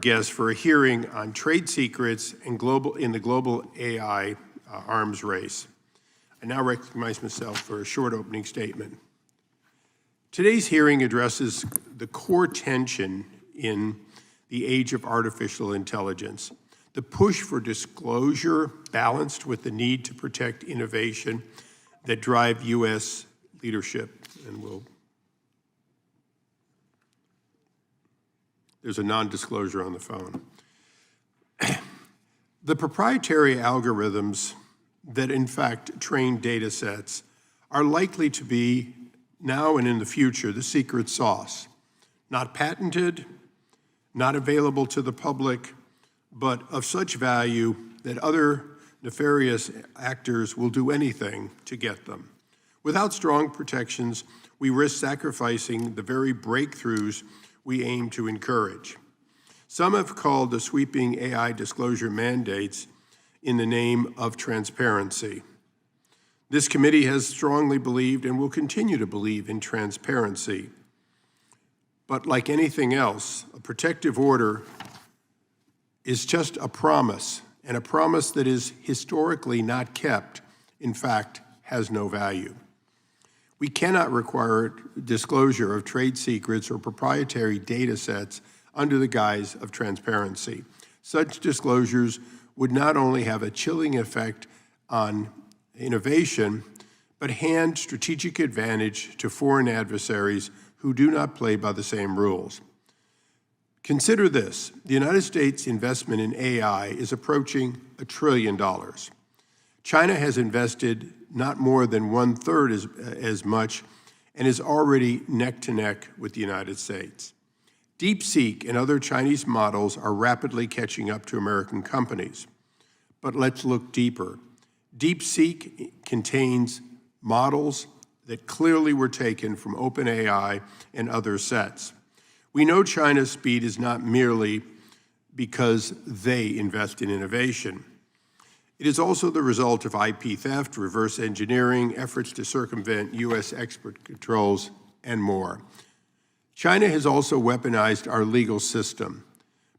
guests for a hearing on trade secrets and in the global AI arms race. I now recognize myself for a short opening statement. Today's hearing addresses the core tension in the age of artificial intelligence, the push for disclosure balanced with the need to protect innovation that drive U.S. leadership. And there's a non-disclosure on the phone. The proprietary algorithms that in fact train data sets are likely to be, now and in the future, the secret sauce. Not patented, not available to the public, but of such value that other nefarious actors will do anything to get them. Without strong protections, we risk sacrificing the very breakthroughs we aim to encourage. Some have called the sweeping AI disclosure mandates in the name of transparency. This committee has strongly believed and will continue to believe in transparency. But like anything else, a protective order is just a promise, and a promise that is historically not kept, in fact, has no value. We cannot require disclosure of trade secrets or proprietary data sets under the guise of transparency. Such disclosures would not only have a chilling effect on innovation, but hand strategic advantage to foreign adversaries who do not play by the same rules. Consider this: the United States investment in AI is approaching $1 trillion. China has invested not more than 1/3 as much and is already neck to neck with the United States. DeepSeek and other Chinese models are rapidly catching up to American companies. But let's look deeper. DeepSeek contains models that clearly were taken from OpenAI and other sets. We know China's speed is not merely because they invest in innovation. It is also the result of IP theft, reverse engineering, efforts to circumvent U.S. export controls, and more. China has also weaponized our legal system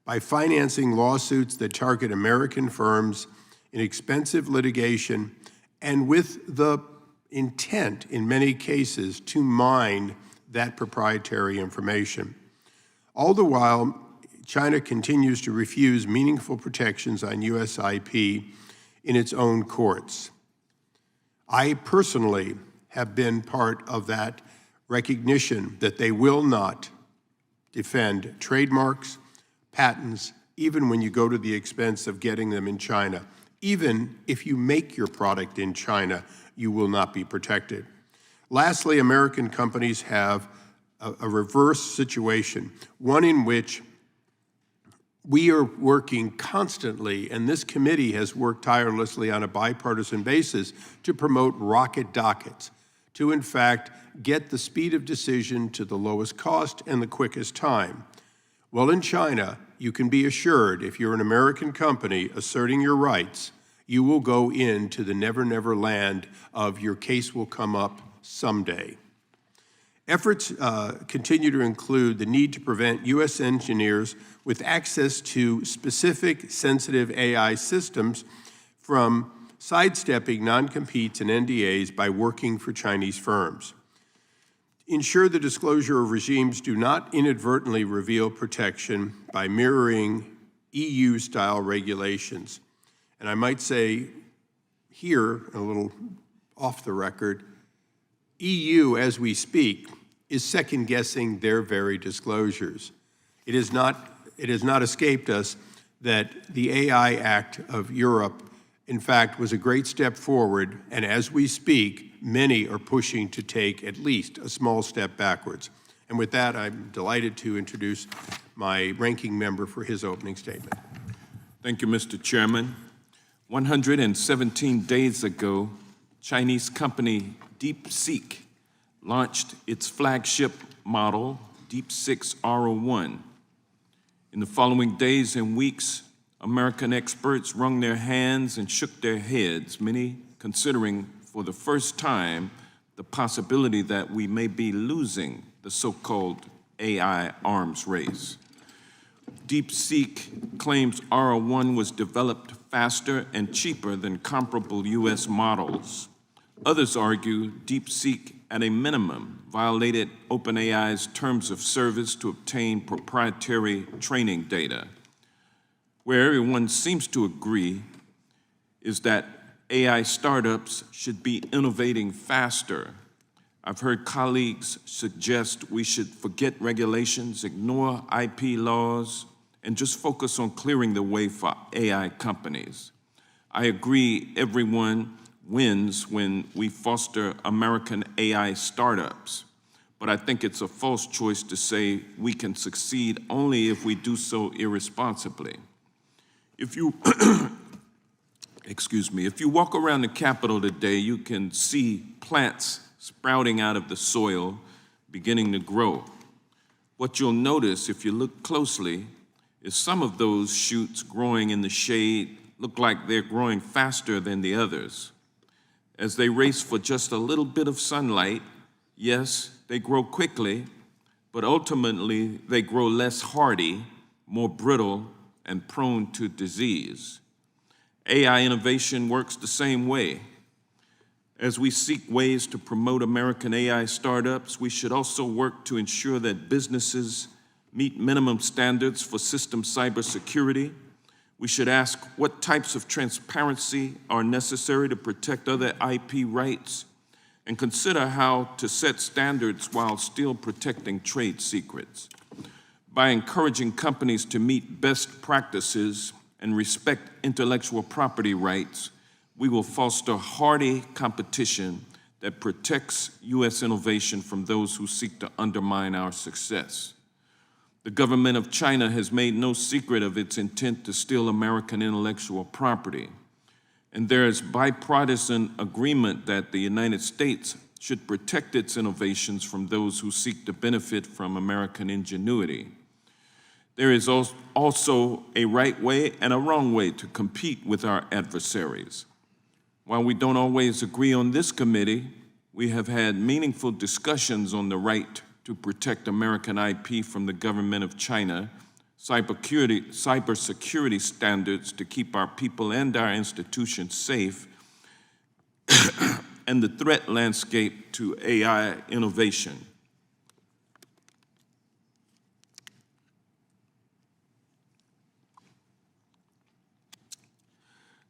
by financing lawsuits that target American firms in expensive litigation and with the intent, in many cases, to mine that proprietary information. All the while, China continues to refuse meaningful protections on U.S. IP in its own courts. I personally have been part of that recognition that they will not defend trademarks, patents, even when you go to the expense of getting them in China. Even if you make your product in China, you will not be protected. Lastly, American companies have a reverse situation, one in which we are working constantly, and this committee has worked tirelessly on a bipartisan basis to promote rocket dockets, to in fact get the speed of decision to the lowest cost and the quickest time. Well, in China, you can be assured if you're an American company asserting your rights, you will go into the never, never land of your case will come up someday. Efforts continue to include the need to prevent U.S. engineers with access to specific sensitive AI systems from sidestepping non-competes and NDAs by working for Chinese firms. Ensure the disclosure of regimes do not inadvertently reveal protection by mirroring EU-style regulations. And I might say here, a little off the record, EU, as we speak, is second-guessing their very disclosures. It has not escaped us that the AI Act of Europe, in fact, was a great step forward, and as we speak, many are pushing to take at least a small step backwards. And with that, I'm delighted to introduce my ranking member for his opening statement. Thank you, Mr. Chairman. 117 days ago, Chinese company DeepSeek launched its flagship model, DeepSeek R01. In the following days and weeks, American experts wrung their hands and shook their heads, many considering for the first time the possibility that we may be losing the so-called AI arms race. DeepSeek claims R01 was developed faster and cheaper than comparable U.S. models. Others argue DeepSeek, at a minimum, violated OpenAI's terms of service to obtain proprietary training data. Where everyone seems to agree is that AI startups should be innovating faster. I've heard colleagues suggest we should forget regulations, ignore IP laws, and just focus on clearing the way for AI companies. I agree everyone wins when we foster American AI startups, but I think it's a false choice to say we can succeed only if we do so irresponsibly. If you, if you walk around the Capitol today, you can see plants sprouting out of the soil, beginning to grow. What you'll notice if you look closely is some of those shoots growing in the shade look like they're growing faster than the others. As they race for just a little bit of sunlight, yes, they grow quickly, but ultimately they grow less hardy, more brittle, and prone to disease. AI innovation works the same way. As we seek ways to promote American AI startups, we should also work to ensure that businesses meet minimum standards for system cybersecurity. We should ask what types of transparency are necessary to protect other IP rights, and consider how to set standards while still protecting trade secrets. By encouraging companies to meet best practices and respect intellectual property rights, we will foster hardy competition that protects U.S. innovation from those who seek to undermine our success. The government of China has made no secret of its intent to steal American intellectual property, and there is bipartisan agreement that the United States should protect its innovations from those who seek to benefit from American ingenuity. There is also a right way and a wrong way to compete with our adversaries. While we don't always agree on this committee, we have had meaningful discussions on the right to protect American IP from the government of China, cybersecurity standards to keep our people and our institutions safe, and the threat landscape to AI innovation.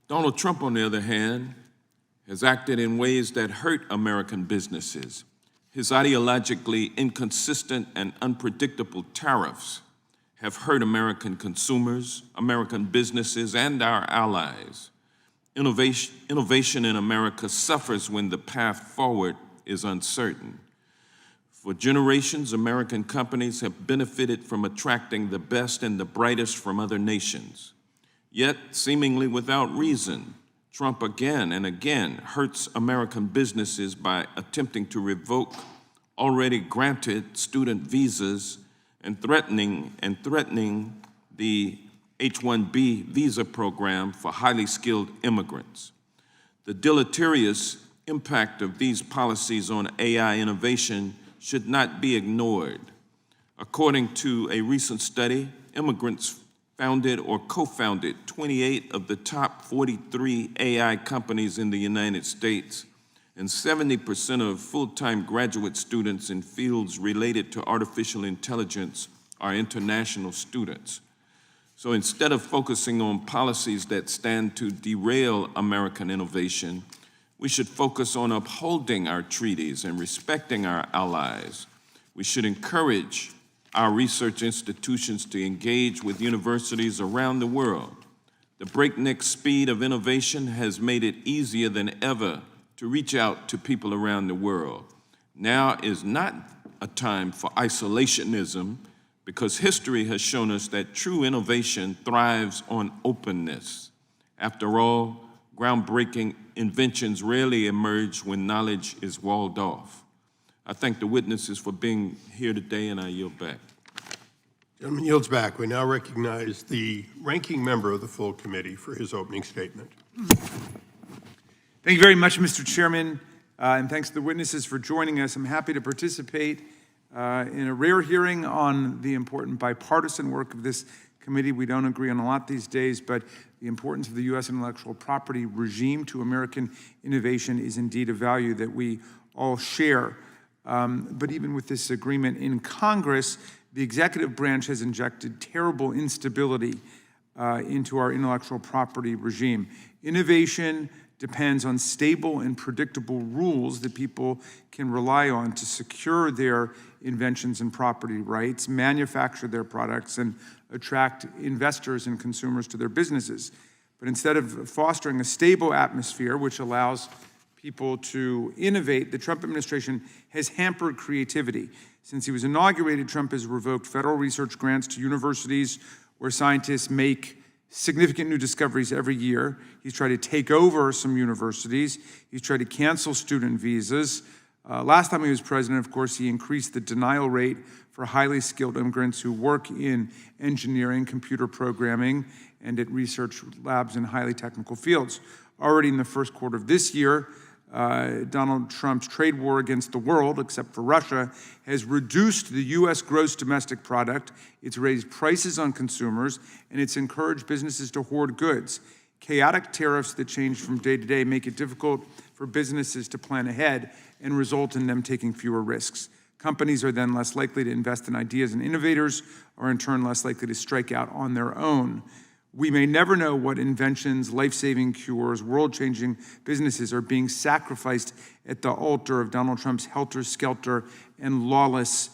Donald Trump, on the other hand, has acted in ways that hurt American businesses. His ideologically inconsistent and unpredictable tariffs have hurt American consumers, American businesses, and our allies. Innovation in America suffers when the path forward is uncertain. For generations, American companies have benefited from attracting the best and the brightest from other nations. Yet, seemingly without reason, Trump again and again hurts American businesses by attempting to revoke already granted student visas and threatening the H-1B visa program for highly skilled immigrants. The deleterious impact of these policies on AI innovation should not be ignored. According to a recent study, immigrants founded or co-founded 28 of the top 43 AI companies in the United States, and 70% of full-time graduate students in fields related to artificial intelligence are international students. So instead of focusing on policies that stand to derail American innovation, we should focus on upholding our treaties and respecting our allies. We should encourage our research institutions to engage with universities around the world. The breakneck speed of innovation has made it easier than ever to reach out to people around the world. Now is not a time for isolationism, because history has shown us that true innovation thrives on openness. After all, groundbreaking inventions rarely emerge when knowledge is walled off. I thank the witnesses for being here today, and I yield back. Gentleman yields back. We now recognize the ranking member of the full committee for his opening statement. Thank you very much, Mr. Chairman, and thanks to the witnesses for joining us. I'm happy to participate in a rare hearing on the important bipartisan work of this Committee. We don't agree on a lot these days, but the importance of the U.S. intellectual property regime to American innovation is indeed a value that we all share. But even with this agreement in Congress, the executive branch has injected terrible instability into our intellectual property regime. Innovation depends on stable and predictable rules that people can rely on to secure their inventions and property rights, manufacture their products, and attract investors and consumers to their businesses. But instead of fostering a stable atmosphere which allows people to innovate, the Trump administration has hampered creativity. Since he was inaugurated, Trump has revoked federal research grants to universities where scientists make significant new discoveries every year. He's tried to take over some universities. He's tried to cancel student visas. Last time he was president, of course, he increased the denial rate for highly skilled immigrants who work in engineering, computer programming, and at research labs in highly technical fields. Already in the first quarter of this year, Donald Trump's trade war against the world, except for Russia, has reduced the U.S. gross domestic product, it's raised prices on consumers, and it's encouraged businesses to hoard goods. Chaotic tariffs that change from day to day make it difficult for businesses to plan ahead and result in them taking fewer risks. Companies are then less likely to invest in ideas and innovators, or in turn less likely to strike out on their own. We may never know what inventions, life-saving cures, world-changing businesses are being sacrificed at the altar of Donald Trump's helter-skelter and lawless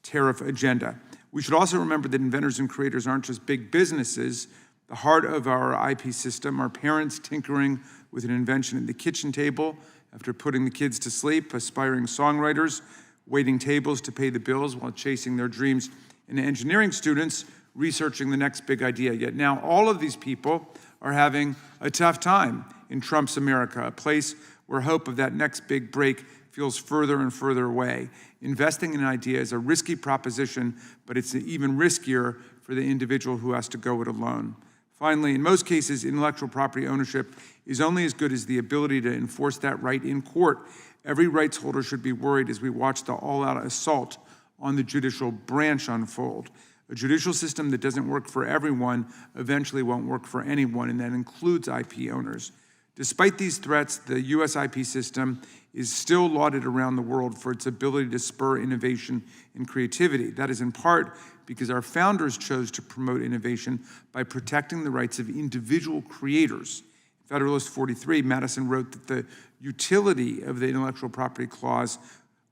tariff agenda. We should also remember that inventors and creators aren't just big businesses. The heart of our IP system are parents tinkering with an invention at the kitchen table after putting the kids to sleep, aspiring songwriters waiting tables to pay the bills while chasing their dreams, and engineering students researching the next big idea. Yet now all of these people are having a tough time in Trump's America, a place where hope of that next big break feels further and further away. Investing in an idea is a risky proposition, but it's even riskier for the individual who has to go it alone. Finally, in most cases, intellectual property ownership is only as good as the ability to enforce that right in court. Every rights holder should be worried as we watch the all-out assault on the judicial branch unfold. A judicial system that doesn't work for everyone eventually won't work for anyone, and that includes IP owners. Despite these threats, the U.S. IP system is still lauded around the world for its ability to spur innovation and creativity. That is in part because our founders chose to promote innovation by protecting the rights of individual creators. In Federalist 43, Madison wrote that the utility of the intellectual property clause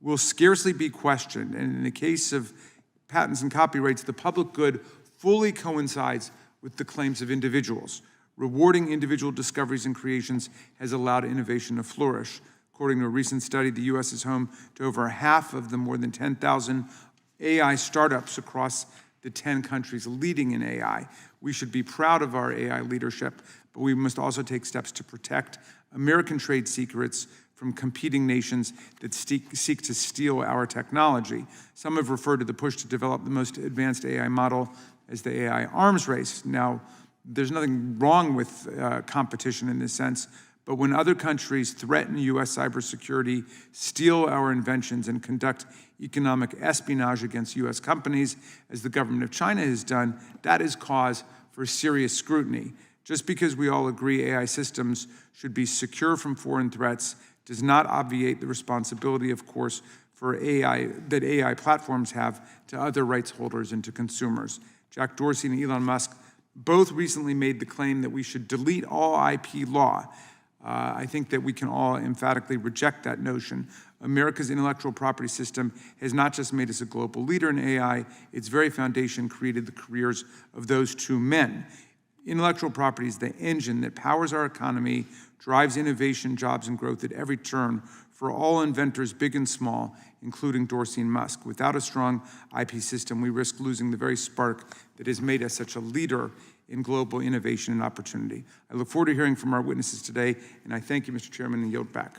will scarcely be questioned, and in the case of patents and copyrights, the public good fully coincides with the claims of individuals. Rewarding individual discoveries and creations has allowed innovation to flourish. According to a recent study, the U.S. is home to over half of the more than 10,000 AI startups across the 10 countries leading in AI. We should be proud of our AI leadership, but we must also take steps to protect American trade secrets from competing nations that seek to steal our technology. Some have referred to the push to develop the most advanced AI model as the AI arms race. Now, there's nothing wrong with competition in this sense, but when other countries threaten U.S. cybersecurity, steal our inventions, and conduct economic espionage against U.S. companies, as the government of China has done, that is cause for serious scrutiny. Just because we all agree AI systems should be secure from foreign threats does not obviate the responsibility, of course, for AI platforms have to other rights holders and to consumers. Jack Dorsey and Elon Musk both recently made the claim that we should delete all IP law. I think that we can all emphatically reject that notion. America's intellectual property system has not just made us a global leader in AI, its very foundation created the careers of those two men. Intellectual property is the engine that powers our economy, drives innovation, jobs, and growth at every turn for all inventors, big and small, including Dorsey and Musk. Without a strong IP system, we risk losing the very spark that has made us such a leader in global innovation and opportunity. I look forward to hearing from our witnesses today, and I thank you, Mr. Chairman, and yield back.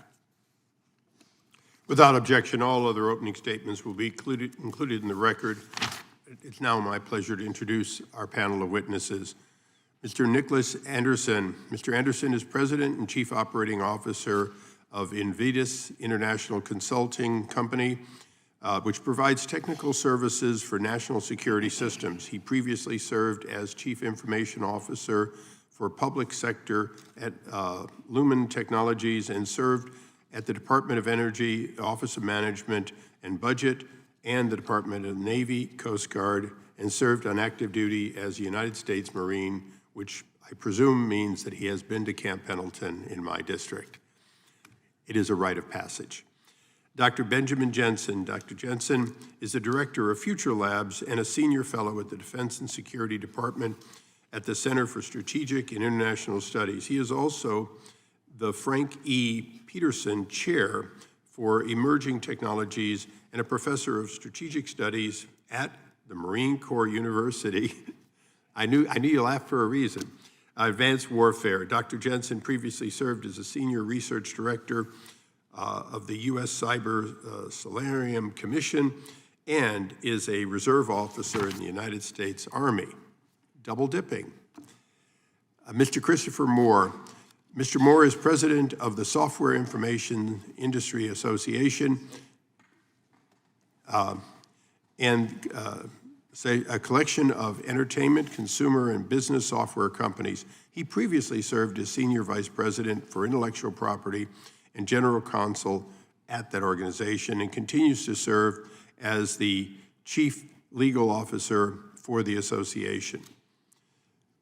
Without objection, all other opening statements will be included in the record. It's now my pleasure to introduce our panel of witnesses. Mr. Nicholas Anderson. Mr. Anderson is President and Chief Operating Officer of Invitas International Consulting Company, which provides technical services for national security systems. He previously served as Chief Information Officer for Public Sector at Lumen Technologies and served at the Department of Energy, Office of Management and Budget, and the Department of the Navy, Coast Guard, and served on active duty as a United States Marine, which I presume means that he has been to Camp Pendleton in my district. It is a rite of passage. Dr. Benjamin Jensen. Dr. Jensen is the Director of Future Labs and a Senior Fellow at the Defense and Security Department at the Center for Strategic and International Studies. He is also the Frank E. Peterson Chair for Emerging Technologies and a Professor of Strategic Studies at the Marine Corps University. I knew you laughed for a reason. Advanced Warfare. Dr. Jensen previously served as a Senior Research Director of the U.S. Cyber Solarium Commission and is a reserve officer in the United States Army. Double dipping. Mr. Christopher Moore. Mr. Moore is president of the Software Information Industry Association and a collection of entertainment, consumer, and business software companies. He previously served as Senior Vice President for Intellectual Property and General Counsel at that organization and continues to serve as the Chief Legal Officer for the association.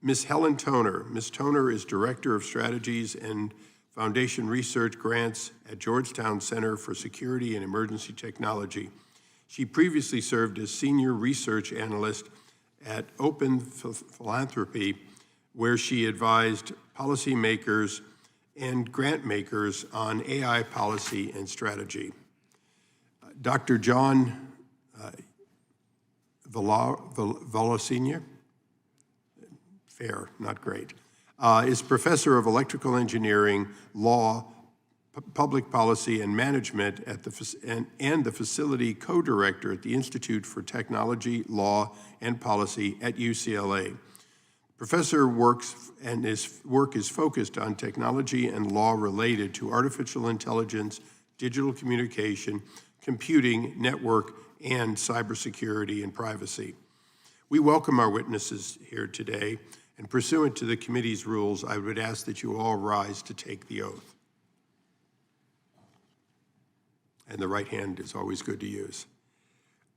Ms. Helen Toner. Ms. Toner is Director of Strategies and Foundation Research Grants at Georgetown Center for Security and Emergency Technology. She previously served as Senior Research Analyst at Open Philanthropy, where she advised policymakers and grant makers on AI policy and strategy. Dr. John Volosinier, fair, not great, is Professor of Electrical Engineering, Law, Public Policy and Management at and the Facility Co-Director at the Institute for Technology, Law, and Policy at UCLA. Professor works and his work is focused on technology and law related to artificial intelligence, digital communication, computing, network, and cybersecurity and privacy. We welcome our witnesses here today, and pursuant to the committee's rules, I would ask that you all rise to take the oath. And the right hand is always good to use.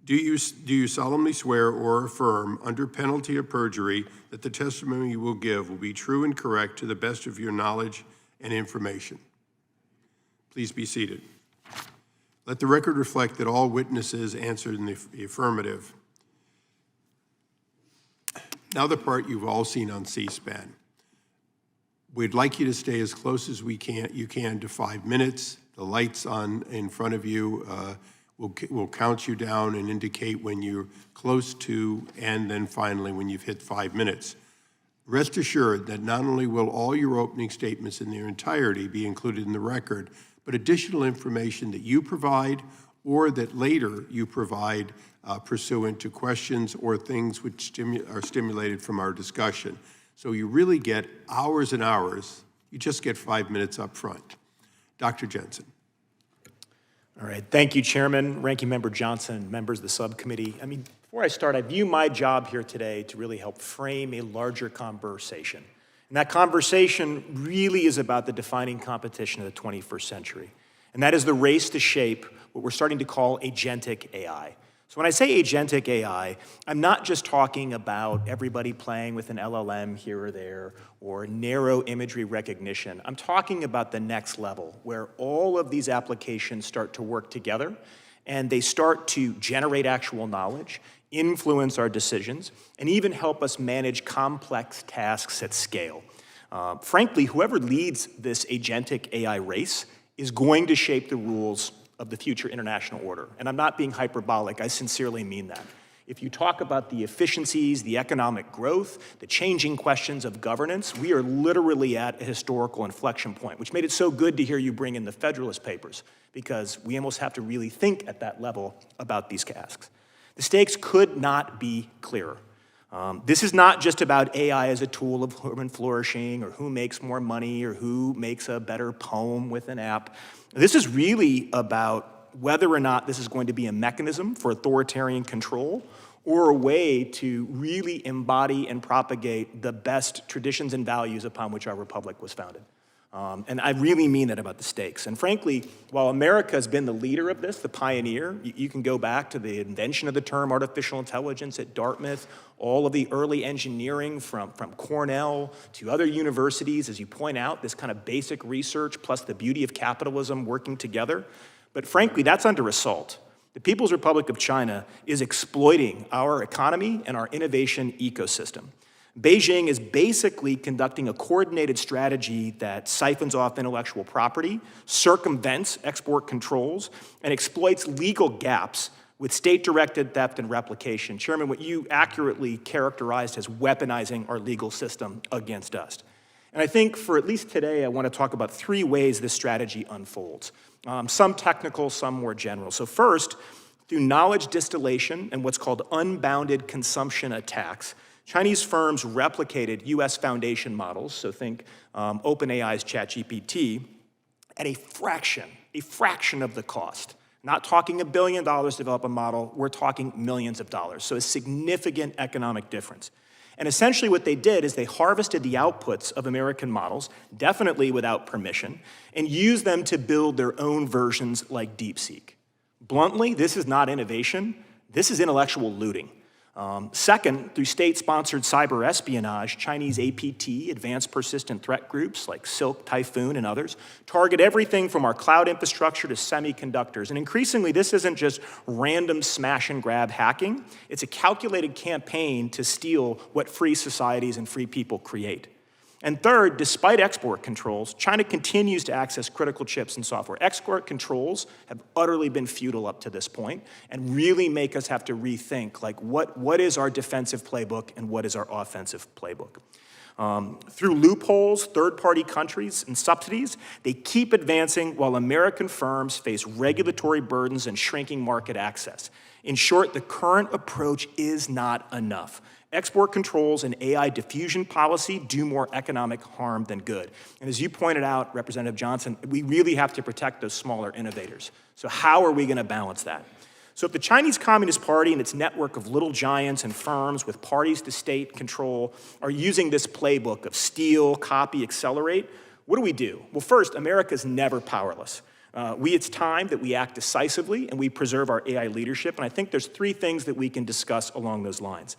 Do you solemnly swear or affirm, under penalty of perjury, that the testimony you will give will be true and correct to the best of your knowledge and information? Please be seated. Let the record reflect that all witnesses answered in the affirmative. Now the part you've all seen on C-SPAN. We'd like you to stay as close as you can to 5 minutes. The lights on in front of you will count you down and indicate when you're close to, and then finally when you've hit 5 minutes. Rest assured that not only will all your opening statements in their entirety be included in the record, but additional information that you provide or that later you provide pursuant to questions or things which are stimulated from our discussion. So you really get hours and hours. You just get 5 minutes up front. Dr. Jensen. All right, thank you, Chairman, Ranking Member Johnson, members of the subcommittee. Before I start, I view my job here today to really help frame a larger conversation. And that conversation really is about the defining competition of the 21st century. And that is the race to shape what we're starting to call agentic AI. So when I say agentic AI, I'm not just talking about everybody playing with an LLM here or there or narrow imagery recognition. I'm talking about the next level where all of these applications start to work together and they start to generate actual knowledge, influence our decisions, and even help us manage complex tasks at scale. Frankly, whoever leads this agentic AI race is going to shape the rules of the future international order. And I'm not being hyperbolic, I sincerely mean that. If you talk about the efficiencies, the economic growth, the changing questions of governance, we are literally at a historical inflection point, which made it so good to hear you bring in the Federalist Papers, because we almost have to really think at that level about these tasks. The stakes could not be clearer. This is not just about AI as a tool of human flourishing or who makes more money or who makes a better poem with an app. This is really about whether or not this is going to be a mechanism for authoritarian control or a way to really embody and propagate the best traditions and values upon which our republic was founded. And I really mean that about the stakes. And frankly, while America has been the leader of this, the pioneer, you can go back to the invention of the term artificial intelligence at Dartmouth, all of the early engineering from Cornell to other universities, as you point out, this kind of basic research plus the beauty of capitalism working together. But frankly, that's under assault. The People's Republic of China is exploiting our economy and our innovation ecosystem. Beijing is basically conducting a coordinated strategy that siphons off intellectual property, circumvents export controls, and exploits legal gaps with state-directed theft and replication. Chairman, what you accurately characterized as weaponizing our legal system against us. And I think for at least today, I want to talk about 3 ways this strategy unfolds. Some technical, some more general. So first, through knowledge distillation and what's called unbounded consumption attacks, Chinese firms replicated US foundation models, so think OpenAI's ChatGPT, at a fraction of the cost. Not talking $1 billion to develop a model, we're talking millions of dollars. So a significant economic difference. And essentially what they did is they harvested the outputs of American models, definitely without permission, and used them to build their own versions like DeepSeek. Bluntly, this is not innovation, this is intellectual looting. Second, through state-sponsored cyber espionage, Chinese APT, Advanced Persistent Threat Groups like Silk, Typhoon, and others, target everything from our cloud infrastructure to semiconductors. And increasingly, this isn't just random smash-and-grab hacking. It's a calculated campaign to steal what free societies and free people create. And third, despite export controls, China continues to access critical chips and software. Export controls have utterly been futile up to this point and really make us have to rethink, like, what is our defensive playbook and what is our offensive playbook? Through loopholes, third-party countries, and subsidies, they keep advancing while American firms face regulatory burdens and shrinking market access. In short, the current approach is not enough. Export controls and AI diffusion policy do more economic harm than good. And as you pointed out, Representative Johnson, we really have to protect those smaller innovators. So how are we going to balance that? So if the Chinese Communist Party and its network of little giants and firms with parties to state control are using this playbook of steal, copy, accelerate, what do? Well, first, America's never powerless. It's time that we act decisively and we preserve our AI leadership. And I think there's 3 things that we can discuss along those lines.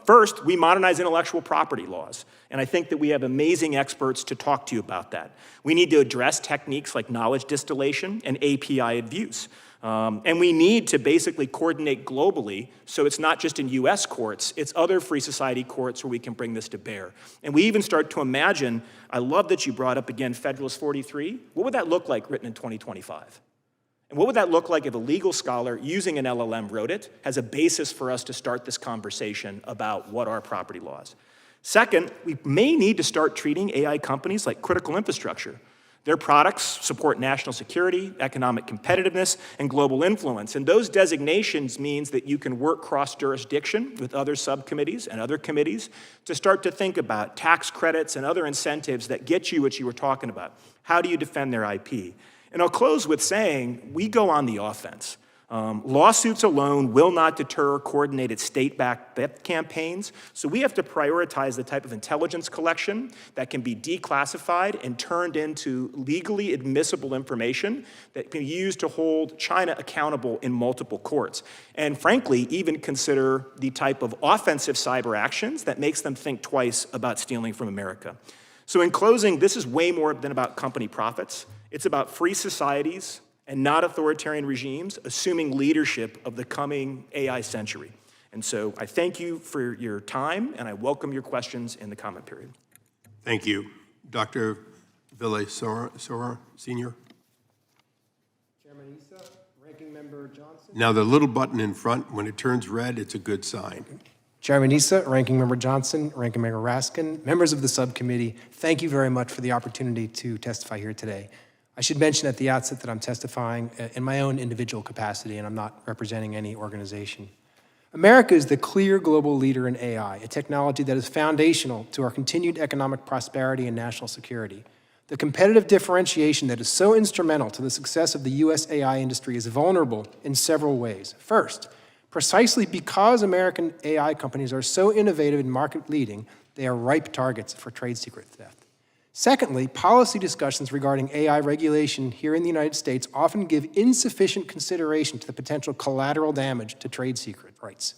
First, we modernize intellectual property laws, and I think that we have amazing experts to talk to you about that. We need to address techniques like knowledge distillation and API abuse. And we need to basically coordinate globally so it's not just in US courts, it's other free society courts where we can bring this to bear. And we even start to imagine, I love that you brought up again Federalist 43, what would that look like written in 2025? And what would that look like if a legal scholar using an LLM wrote it as a basis for us to start this conversation about what are property laws? Second, we may need to start treating AI companies like critical infrastructure. Their products support national security, economic competitiveness, and global influence. And those designations means that you can work cross-jurisdiction with other subcommittees and other committees to start to think about tax credits and other incentives that get you what you were talking about. How do you defend their IP? And I'll close with saying, we go on the offense. Lawsuits alone will not deter coordinated state-backed theft campaigns, so we have to prioritize the type of intelligence collection that can be declassified and turned into legally admissible information that can be used to hold China accountable in multiple courts. And frankly, even consider the type of offensive cyber actions that makes them think twice about stealing from America. So in closing, this is way more than about company profits. It's about free societies and not authoritarian regimes assuming leadership of the coming AI century. And so I thank you for your time, and I welcome your questions in the comment period. Thank you. Dr. Ville-Sora, Sr. Chairman Issa, Ranking Member Johnson. Now the little button in front, when it turns red, it's a good sign. Chairman Issa, Ranking Member Johnson, Ranking Member Raskin, members of the subcommittee, thank you very much for the opportunity to testify here today. I should mention at the outset that I'm testifying in my own individual capacity, and I'm not representing any organization. America is the clear global leader in AI, a technology that is foundational to our continued economic prosperity and national security. The competitive differentiation that is so instrumental to the success of the U.S. AI industry is vulnerable in several ways. First, precisely because American AI companies are so innovative and market-leading, they are ripe targets for trade secret theft. Secondly, policy discussions regarding AI regulation here in the United States often give insufficient consideration to the potential collateral damage to trade secret rights.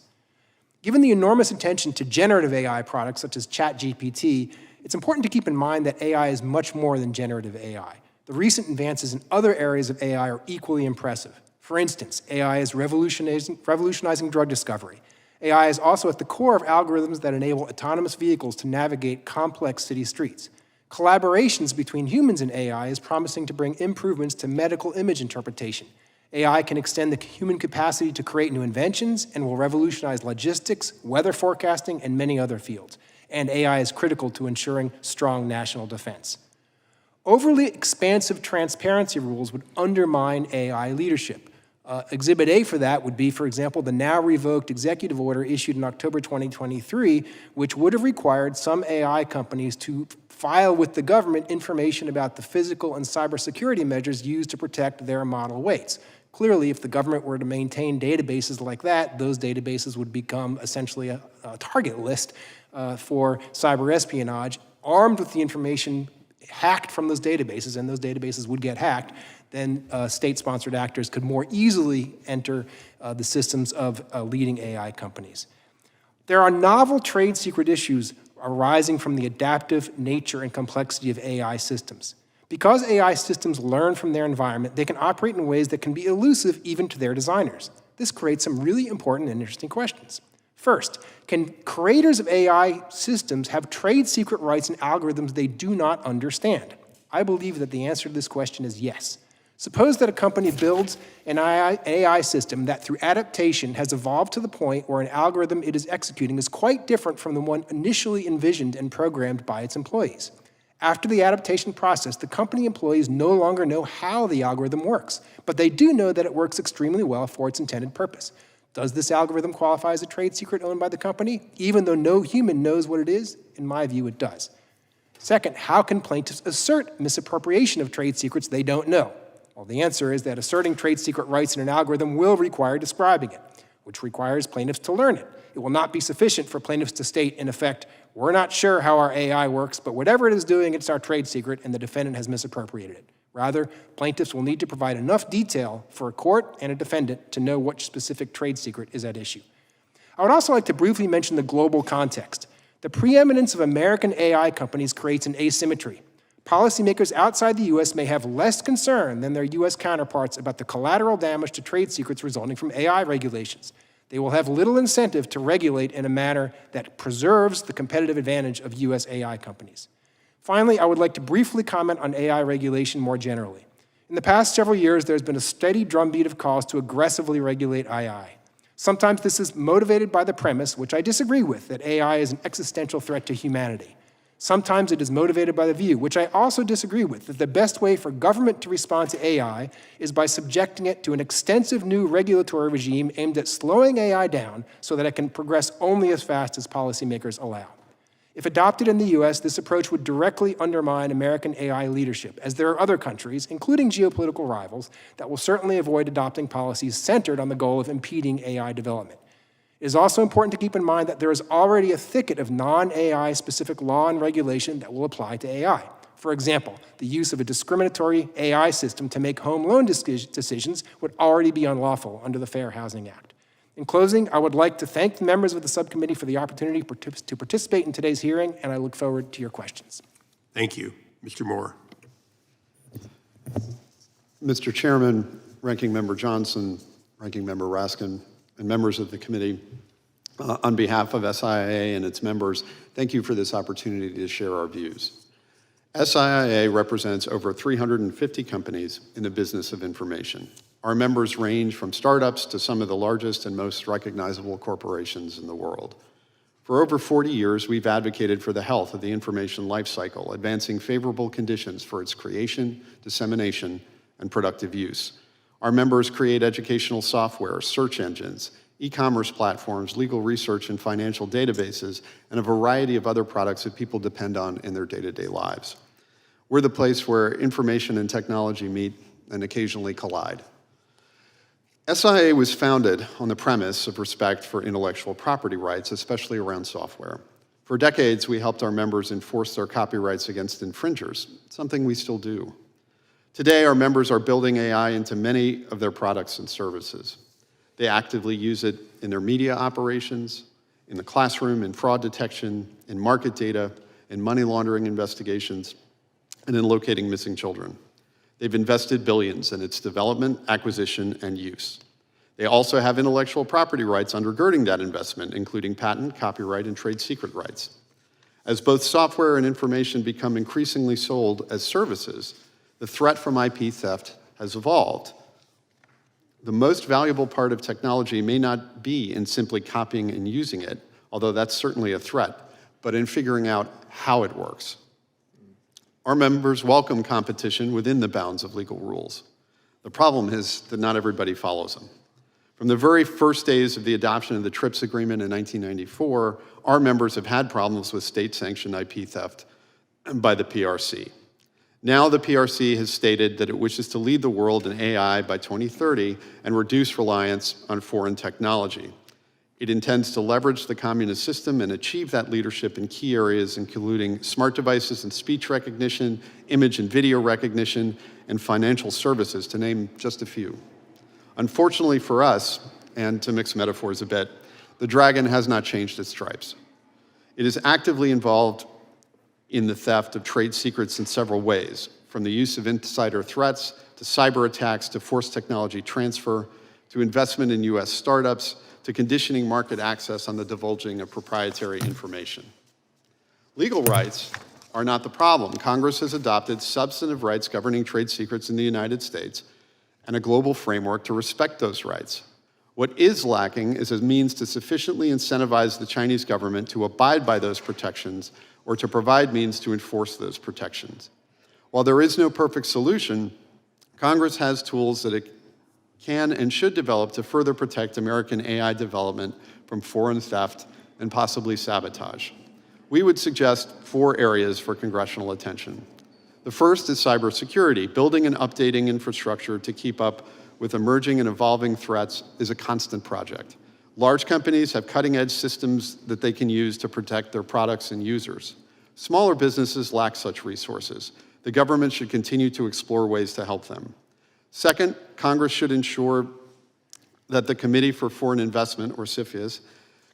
Given the enormous attention to generative AI products such as ChatGPT, it's important to keep in mind that AI is much more than generative AI. The recent advances in other areas of AI are equally impressive. For instance, AI is revolutionizing drug discovery. AI is also at the core of algorithms that enable autonomous vehicles to navigate complex city streets. Collaborations between humans and AI is promising to bring improvements to medical image interpretation. AI can extend the human capacity to create new inventions and will revolutionize logistics, weather forecasting, and many other fields. And AI is critical to ensuring strong national defense. Overly expansive transparency rules would undermine AI leadership. Exhibit A for that would be, for example, the now revoked executive order issued in October 2023, which would have required some AI companies to file with the government information about the physical and cybersecurity measures used to protect their model weights. Clearly, if the government were to maintain databases like that, those databases would become essentially a target list for cyber espionage. Armed with the information hacked from those databases, and those databases would get hacked, then state-sponsored actors could more easily enter the systems of leading AI companies. There are novel trade secret issues arising from the adaptive nature and complexity of AI systems. Because AI systems learn from their environment, they can operate in ways that can be elusive even to their designers. This creates some really important and interesting questions. First, can creators of AI systems have trade secret rights in algorithms they do not understand? I believe that the answer to this question is yes. Suppose that a company builds an AI system that through adaptation has evolved to the point where an algorithm it is executing is quite different from the one initially envisioned and programmed by its employees. After the adaptation process, the company employees no longer know how the algorithm works, but they do know that it works extremely well for its intended purpose. Does this algorithm qualify as a trade secret owned by the company? Even though no human knows what it is, in my view, it does. Second, how can plaintiffs assert misappropriation of trade secrets they don't know? Well, the answer is that asserting trade secret rights in an algorithm will require describing it, which requires plaintiffs to learn it. It will not be sufficient for plaintiffs to state, in effect, we're not sure how our AI works, but whatever it is doing, it's our trade secret, and the defendant has misappropriated it. Rather, plaintiffs will need to provide enough detail for a court and a defendant to know which specific trade secret is at issue. I would also like to briefly mention the global context. The preeminence of American AI companies creates an asymmetry. Policymakers outside the U.S. may have less concern than their U.S. counterparts about the collateral damage to trade secrets resulting from AI regulations. They will have little incentive to regulate in a manner that preserves the competitive advantage of U.S. AI companies. Finally, I would like to briefly comment on AI regulation more generally. In the past several years, there's been a steady drumbeat of calls to aggressively regulate AI. Sometimes this is motivated by the premise, which I disagree with, that AI is an existential threat to humanity. Sometimes it is motivated by the view, which I also disagree with, that the best way for government to respond to AI is by subjecting it to an extensive new regulatory regime aimed at slowing AI down so that it can progress only as fast as policymakers allow. If adopted in the U.S., this approach would directly undermine American AI leadership, as there are other countries, including geopolitical rivals, that will certainly avoid adopting policies centered on the goal of impeding AI development. It is also important to keep in mind that there is already a thicket of non-AI specific law and regulation that will apply to AI. For example, the use of a discriminatory AI system to make home loan decisions would already be unlawful under the Fair Housing Act. In closing, I would like to thank the members of the subcommittee for the opportunity to participate in today's hearing, and I look forward to your questions. Thank you. Mr. Moore. Mr. Chairman, Ranking Member Johnson, Ranking Member Raskin, and members of the committee, on behalf of SIA and its members, thank you for this opportunity to share our views. SIA represents over 350 companies in the business of information. Our members range from startups to some of the largest and most recognizable corporations in the world. For over 40 years, we've advocated for the health of the information lifecycle, advancing favorable conditions for its creation, dissemination, and productive use. Our members create educational software, search engines, e-commerce platforms, legal research and financial databases, and a variety of other products that people depend on in their day-to-day lives. We're the place where information and technology meet and occasionally collide. SIA was founded on the premise of respect for intellectual property rights, especially around software. For decades, we helped our members enforce their copyrights against infringers, something we still do. Today, our members are building AI into many of their products and services. They actively use it in their media operations, in the classroom, in fraud detection, in market data, in money laundering investigations, and in locating missing children. They've invested billions in its development, acquisition, and use. They also have intellectual property rights undergirding that investment, including patent, copyright, and trade secret rights. As both software and information become increasingly sold as services, the threat from IP theft has evolved. The most valuable part of technology may not be in simply copying and using it, although that's certainly a threat, but in figuring out how it works. Our members welcome competition within the bounds of legal rules. The problem is that not everybody follows them. From the very first days of the adoption of the TRIPS agreement in 1994, our members have had problems with state-sanctioned IP theft by the PRC. Now the PRC has stated that it wishes to lead the world in AI by 2030 and reduce reliance on foreign technology. It intends to leverage the communist system and achieve that leadership in key areas, including smart devices and speech recognition, image and video recognition, and financial services, to name just a few. Unfortunately for us, and to mix metaphors a bit, the dragon has not changed its stripes. It is actively involved in the theft of trade secrets in several ways, from the use of insider threats, to cyber attacks, to forced technology transfer, to investment in US startups, to conditioning market access on the divulging of proprietary information. Legal rights are not the problem. Congress has adopted substantive rights governing trade secrets in the United States and a global framework to respect those rights. What is lacking is a means to sufficiently incentivize the Chinese government to abide by those protections or to provide means to enforce those protections. While there is no perfect solution, Congress has tools that it can and should develop to further protect American AI development from foreign theft and possibly sabotage. We would suggest 4 areas for congressional attention. The first is cybersecurity. Building and updating infrastructure to keep up with emerging and evolving threats is a constant project. Large companies have cutting-edge systems that they can use to protect their products and users. Smaller businesses lack such resources. The government should continue to explore ways to help them. Second, Congress should ensure that the Committee for Foreign Investment, or CFIUS,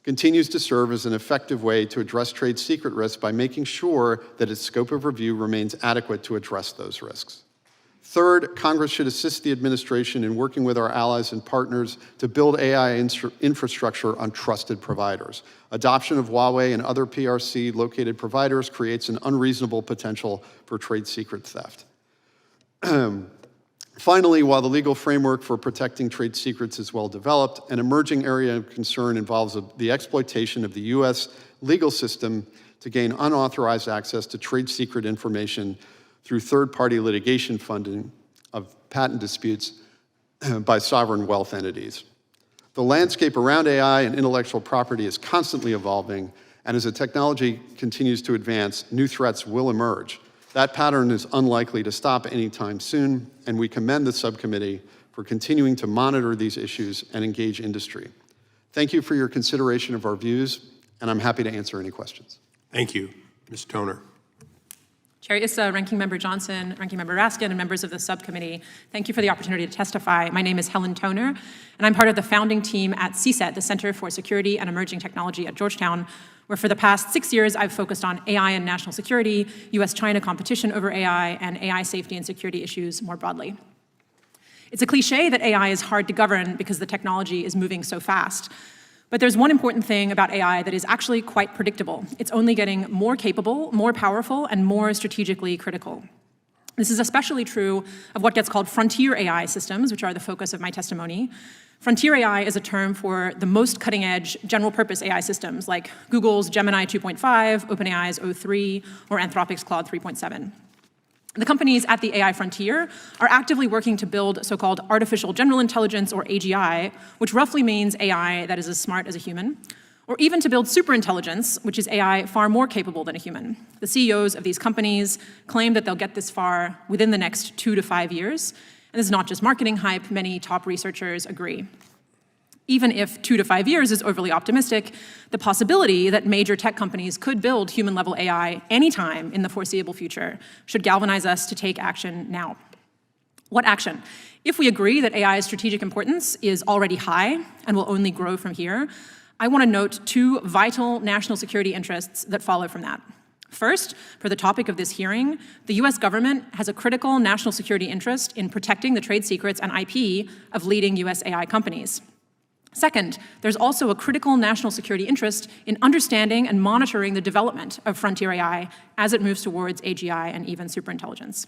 continues to serve as an effective way to address trade secret risks by making sure that its scope of review remains adequate to address those risks. Third, Congress should assist the administration in working with our allies and partners to build AI infrastructure on trusted providers. Adoption of Huawei and other PRC-located providers creates an unreasonable potential for trade secret theft. Finally, while the legal framework for protecting trade secrets is well developed, an emerging area of concern involves the exploitation of the US legal system to gain unauthorized access to trade secret information through third-party litigation funding of patent disputes by sovereign wealth entities. The landscape around AI and intellectual property is constantly evolving, and as the technology continues to advance, new threats will emerge. That pattern is unlikely to stop anytime soon, and we commend the subcommittee for continuing to monitor these issues and engage industry. Thank you for your consideration of our views, and I'm happy to answer any questions. Thank you. Ms. Toner. Chair Issa, Ranking Member Johnson, Ranking Member Raskin, and members of the subcommittee, thank you for the opportunity to testify. My name is Helen Toner, and I'm part of the founding team at CSET, the Center for Security and Emerging Technology at Georgetown, where for the past 6 years I've focused on AI and national security, US-China competition over AI, and AI safety and security issues more broadly. It's a cliche that AI is hard to govern because the technology is moving so fast. But there's one important thing about AI that is actually quite predictable. It's only getting more capable, more powerful, and more strategically critical. This is especially true of what gets called frontier AI systems, which are the focus of my testimony. Frontier AI is a term for the most cutting-edge general-purpose AI systems, like Google's Gemini 2.5, OpenAI's O3, or Anthropic's Claude 3.7. The companies at the AI frontier are actively working to build so-called artificial general intelligence, or AGI, which roughly means AI that is as smart as a human. or even to build superintelligence, which is AI far more capable than a human. The CEOs of these companies claim that they'll get this far within the next 2 to 5 years. And this is not just marketing hype, many top researchers agree. Even if 2 to 5 years is overly optimistic, the possibility that major tech companies could build human-level AI anytime in the foreseeable future should galvanize us to take action now. What action? If we agree that AI's strategic importance is already high and will only grow from here, I want to note 2 vital national security interests that follow from that. First, for the topic of this hearing, the US government has a critical national security interest in protecting the trade secrets and IP of leading US AI companies. Second, there's also a critical national security interest in understanding and monitoring the development of frontier AI as it moves towards AGI and even superintelligence.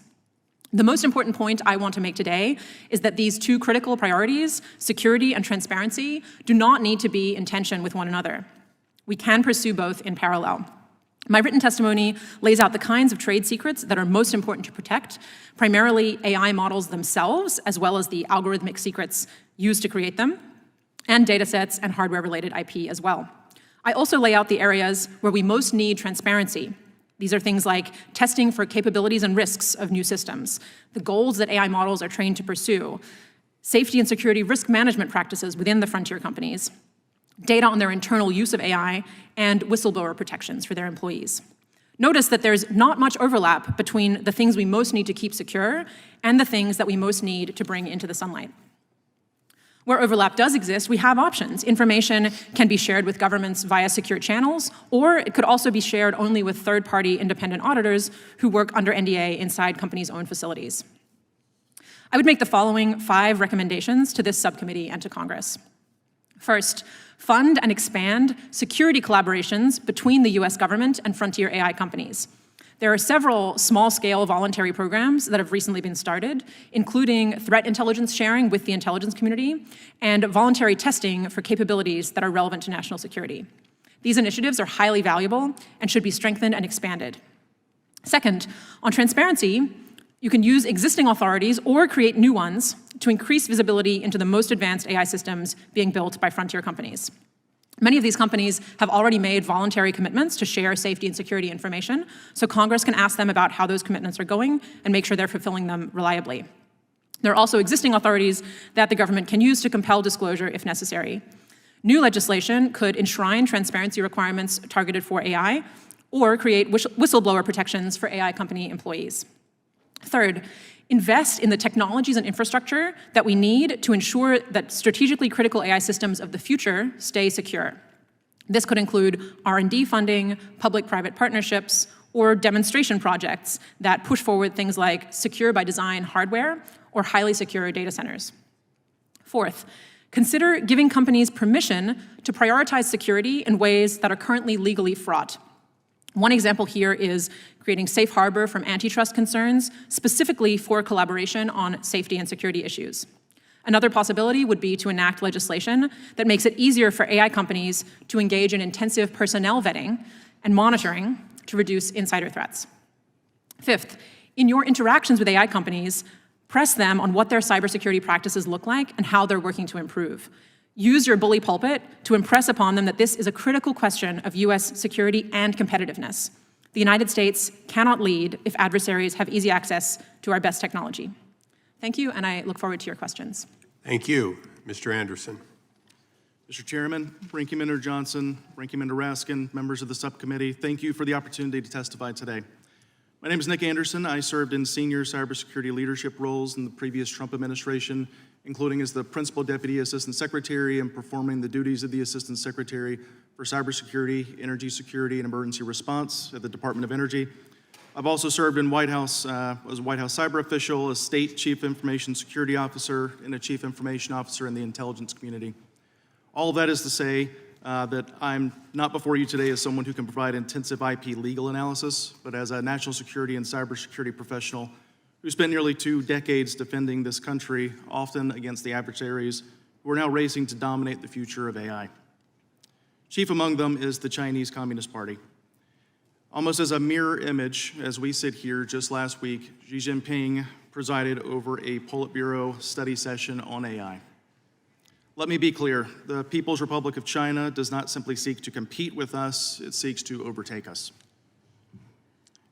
The most important point I want to make today is that these 2 critical priorities, security and transparency, do not need to be in tension with one another. We can pursue both in parallel. My written testimony lays out the kinds of trade secrets that are most important to protect, primarily AI models themselves, as well as the algorithmic secrets used to create them, and datasets and hardware-related IP as well. I also lay out the areas where we most need transparency. These are things like testing for capabilities and risks of new systems, the goals that AI models are trained to pursue, safety and security risk management practices within the frontier companies, data on their internal use of AI, and whistleblower protections for their employees. Notice that there's not much overlap between the things we most need to keep secure and the things that we most need to bring into the sunlight. Where overlap does exist, we have options. Information can be shared with governments via secure channels, or it could also be shared only with third-party independent auditors who work under NDA inside companies' own facilities. I would make the following 5 recommendations to this subcommittee and to Congress. First, fund and expand security collaborations between the US government and frontier AI companies. There are several small-scale voluntary programs that have recently been started, including threat intelligence sharing with the intelligence community and voluntary testing for capabilities that are relevant to national security. These initiatives are highly valuable and should be strengthened and expanded. Second, on transparency, you can use existing authorities or create new ones to increase visibility into the most advanced AI systems being built by frontier companies. Many of these companies have already made voluntary commitments to share safety and security information, so Congress can ask them about how those commitments are going and make sure they're fulfilling them reliably. There are also existing authorities that the government can use to compel disclosure if necessary. New legislation could enshrine transparency requirements targeted for AI or create whistleblower protections for AI company employees. Third, invest in the technologies and infrastructure that we need to ensure that strategically critical AI systems of the future stay secure. This could include R&D funding, public-private partnerships, or demonstration projects that push forward things like secure by design hardware or highly secure data centers. Fourth, consider giving companies permission to prioritize security in ways that are currently legally fraught. One example here is creating safe harbor from antitrust concerns, specifically for collaboration on safety and security issues. Another possibility would be to enact legislation that makes it easier for AI companies to engage in intensive personnel vetting and monitoring to reduce insider threats. Fifth, in your interactions with AI companies, press them on what their cybersecurity practices look like and how they're working to improve. Use your bully pulpit to impress upon them that this is a critical question of US security and competitiveness. The United States cannot lead if adversaries have easy access to our best technology. Thank you, and I look forward to your questions. Thank you. Mr. Anderson. Mr. Chairman, Ranking Member Johnson, Ranking Member Raskin, members of the subcommittee, thank you for the opportunity to testify today. My name is Nick Anderson. I served in senior cybersecurity leadership roles in the previous Trump administration, including as the Principal Deputy Assistant Secretary and performing the duties of the Assistant Secretary for Cybersecurity, Energy Security, and Emergency Response at the Department of Energy. I've also served in White House as a White House cyber official, a State Chief Information Security Officer, and a Chief Information Officer in the intelligence community. All of that is to say that I'm not before you today as someone who can provide intensive IP legal analysis, but as a national security and cybersecurity professional who spent nearly 2 decades defending this country, often against the adversaries who are now racing to dominate the future of AI. Chief among them is the Chinese Communist Party. Almost as a mirror image, as we sit here just last week, Xi Jinping presided over a Politburo study session on AI. Let me be clear. The People's Republic of China does not simply seek to compete with us, it seeks to overtake us.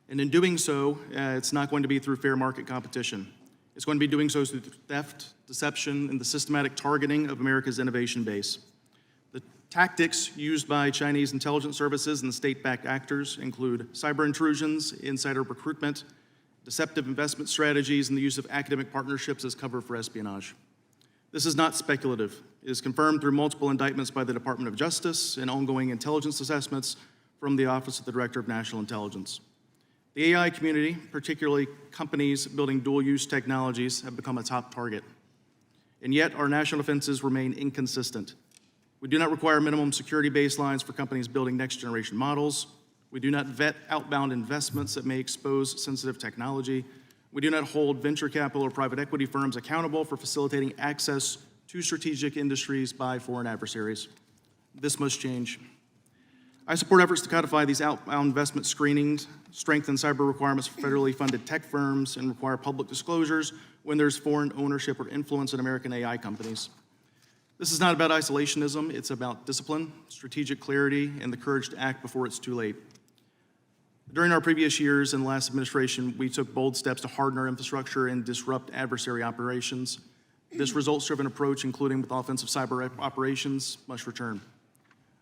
And in doing so, it's not going to be through fair market competition. It's going to be doing so through theft, deception, and the systematic targeting of America's innovation base. The tactics used by Chinese intelligence services and state-backed actors include cyber intrusions, insider recruitment, deceptive investment strategies, and the use of academic partnerships as cover for espionage. This is not speculative. It is confirmed through multiple indictments by the Department of Justice and ongoing intelligence assessments from the Office of the Director of National Intelligence. The AI community, particularly companies building dual-use technologies, have become a top target. And yet, our national defenses remain inconsistent. We do not require minimum security baselines for companies building next-generation models. We do not vet outbound investments that may expose sensitive technology. We do not hold venture capital or private equity firms accountable for facilitating access to strategic industries by foreign adversaries. This must change. I support efforts to codify these outbound investment screenings, strengthen cyber requirements for federally funded tech firms, and require public disclosures when there's foreign ownership or influence in American AI companies. This is not about isolationism, it's about discipline, strategic clarity, and the courage to act before it's too late. During our previous years in the last administration, we took bold steps to harden our infrastructure and disrupt adversary operations. This results-driven approach, including with offensive cyber operations, must return.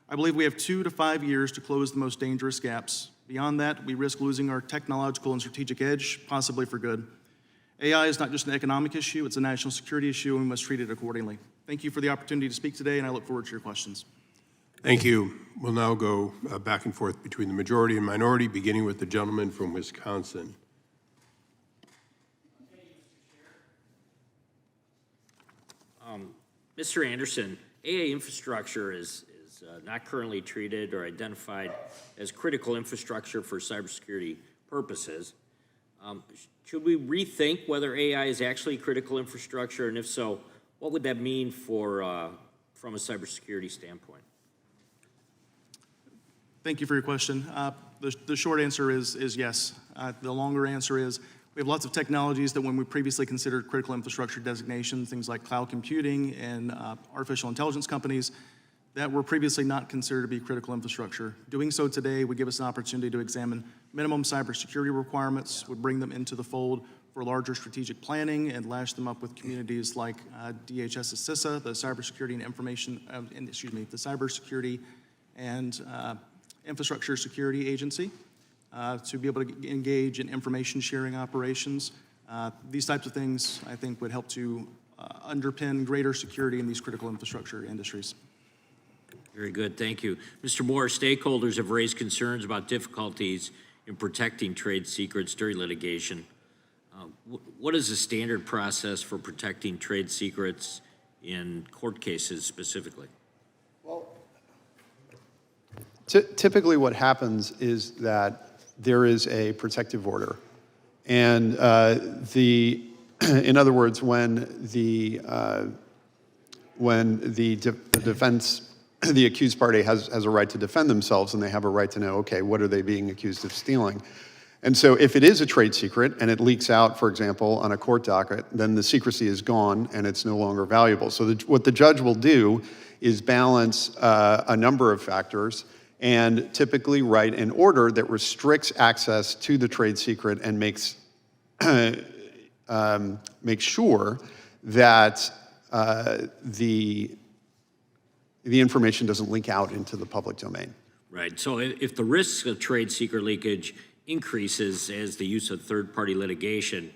I believe we have 2 to 5 years to close the most dangerous gaps. Beyond that, we risk losing our technological and strategic edge, possibly for good. AI is not just an economic issue, it's a national security issue, and we must treat it accordingly. Thank you for the opportunity to speak today, and I look forward to your questions. Thank you. We'll now go back and forth between the majority and minority, beginning with the gentleman from Wisconsin. Mr. Anderson, AA infrastructure is not currently treated or identified as critical infrastructure for cybersecurity purposes. Should we rethink whether AI is actually critical infrastructure, and if so, what would that mean for from a cybersecurity standpoint? Thank you for your question. The short answer is yes. The longer answer is we have lots of technologies that when we previously considered critical infrastructure designation, things like cloud computing and artificial intelligence companies, that were previously not considered to be critical infrastructure. Doing so today would give us an opportunity to examine minimum cybersecurity requirements, would bring them into the fold for larger strategic planning, and lash them up with communities like DHS's CISA, the Cybersecurity and the Cybersecurity and Infrastructure Security Agency, to be able to engage in information sharing operations. These types of things, I think, would help to underpin greater security in these critical infrastructure industries. Very good, thank you. Mr. Moore, stakeholders have raised concerns about difficulties in protecting trade secrets during litigation. What is the standard process for protecting trade secrets in court cases specifically? Well, typically what happens is that there is a protective order. And in other words, when the defense, the accused party has a right to defend themselves, and they have a right to know, okay, what are they being accused of stealing? And so if it is a trade secret and it leaks out, for example, on a court docket, then the secrecy is gone and it's no longer valuable. So what the judge will do is balance a number of factors and typically write an order that restricts access to the trade secret and makes sure that the information doesn't leak out into the public domain. Right, so if the risk of trade secret leakage increases as the use of third-party litigation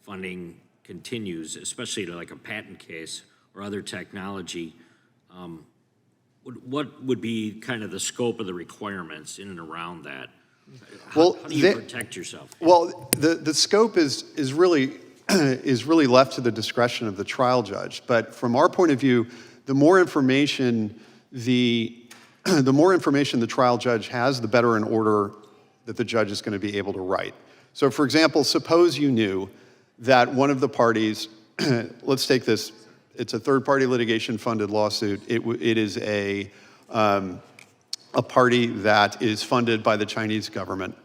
funding continues, especially to like a patent case or other technology, what would be kind of the scope of the requirements in and around that? How do you protect yourself? Well, the scope is really left to the discretion of the trial judge. But from our point of view, the more information the trial judge has, the better an order that the judge is going to be able to write. So, for example, suppose you knew that one of the parties, let's take this, it's a third-party litigation-funded lawsuit. It is a party that is funded by the Chinese government.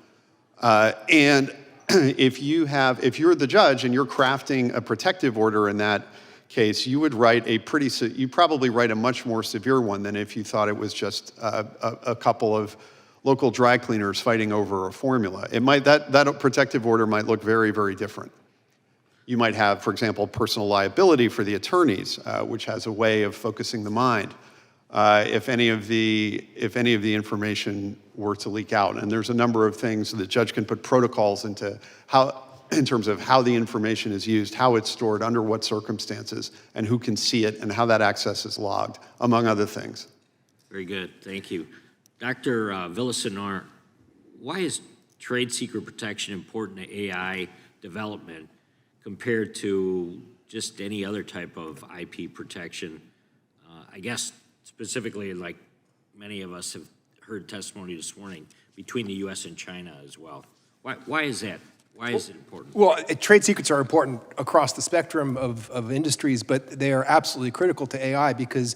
And if you're the judge and you're crafting a protective order in that case, you would write you probably write a much more severe one than if you thought it was just a couple of local dry cleaners fighting over a formula. That protective order might look very, very different. You might have, for example, personal liability for the attorneys, which has a way of focusing the mind if any of the information were to leak out. And there's a number of things the judge can put protocols into in terms of how the information is used, how it's stored, under what circumstances, and who can see it, and how that access is logged, among other things. Very good, thank you. Dr. Villasenar, why is trade secret protection important to AI development compared to just any other type of IP protection? I guess specifically, like many of us have heard testimony this morning, between the U.S. and China as well. Why is that? Why is it important? Well, trade secrets are important across the spectrum of industries, but they are absolutely critical to AI because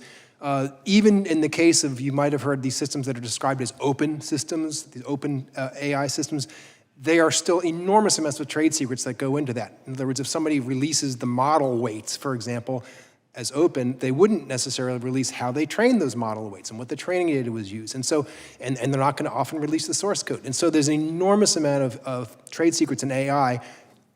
even in the case of, you might have heard these systems that are described as open systems, these open AI systems, they are still enormous amounts of trade secrets that go into that. In other words, if somebody releases the model weights, for example, as open, they wouldn't necessarily release how they trained those model weights and what the training data was used. And so, and they're not going to often release the source code. And so there's an enormous amount of trade secrets in AI,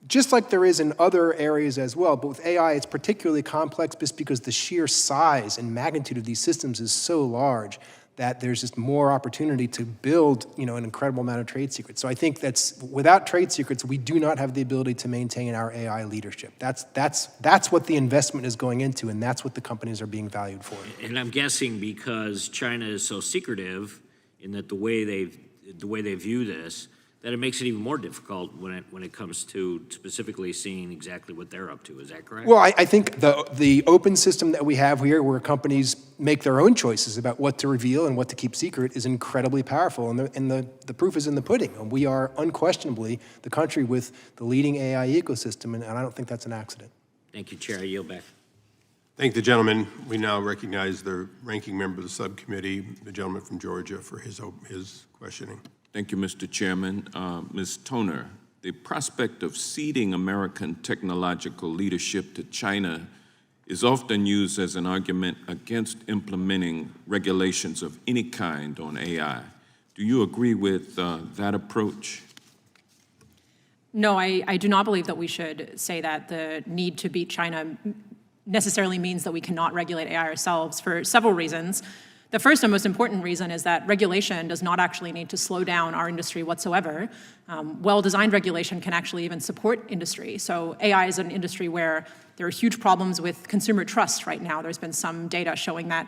just like there is in other areas as well. But with AI, it's particularly complex just because the sheer size and magnitude of these systems is so large that there's just more opportunity to build, an incredible amount of trade secrets. So I think without trade secrets, we do not have the ability to maintain our AI leadership. That's what the investment is going into, and that's what the companies are being valued for. And I'm guessing because China is so secretive in that the way they view this, that it makes it even more difficult when it comes to specifically seeing exactly what they're up to. Is that correct? Well, I think the open system that we have here, where companies make their own choices about what to reveal and what to keep secret, is incredibly powerful, and the proof is in the pudding. And we are unquestionably the country with the leading AI ecosystem, and I don't think that's an accident. Thank you, Chair. I yield back. Thank the gentleman. We now recognize the ranking member of the subcommittee, the gentleman from Georgia, for his questioning. Thank you, Mr. Chairman. Ms. Toner, the prospect of ceding American technological leadership to China is often used as an argument against implementing regulations of any kind on AI. Do you agree with that approach? No, I do not believe that we should say that the need to beat China necessarily means that we cannot regulate AI ourselves, for several reasons. The first and most important reason is that regulation does not actually need to slow down our industry whatsoever. Well-designed regulation can actually even support industry. So AI is an industry where there are huge problems with consumer trust right now. There's been some data showing that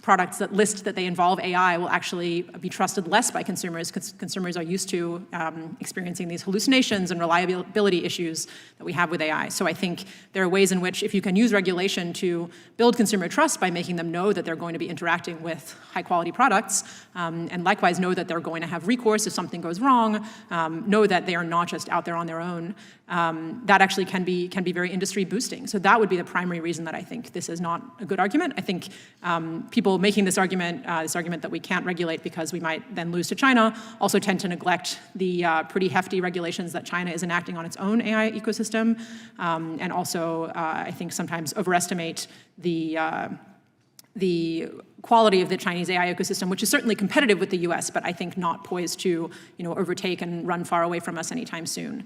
products that list that they involve AI will actually be trusted less by consumers because consumers are used to experiencing these hallucinations and reliability issues that we have with AI. So I think there are ways in which, if you can use regulation to build consumer trust by making them know that they're going to be interacting with high-quality products, and likewise know that they're going to have recourse if something goes wrong, know that they are not just out there on their own, that actually can be very industry boosting. So that would be the primary reason that I think this is not a good argument. I think people making this argument that we can't regulate because we might then lose to China, also tend to neglect the pretty hefty regulations that China is enacting on its own AI ecosystem, and also I think sometimes overestimate the quality of the Chinese AI ecosystem, which is certainly competitive with the US, but I think not poised to overtake and run far away from us anytime soon.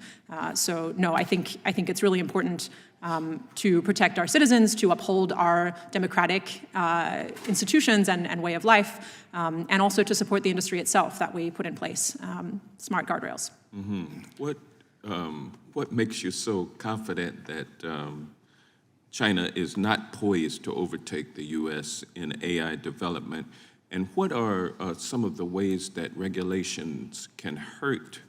So no, I think it's really important to protect our citizens, to uphold our democratic institutions and way of life, and also to support the industry itself that we put in place, smart guardrails. Mm-hmm. What makes you so confident that China is not poised to overtake the U.S. in AI development? And what are some of the ways that regulations can hurt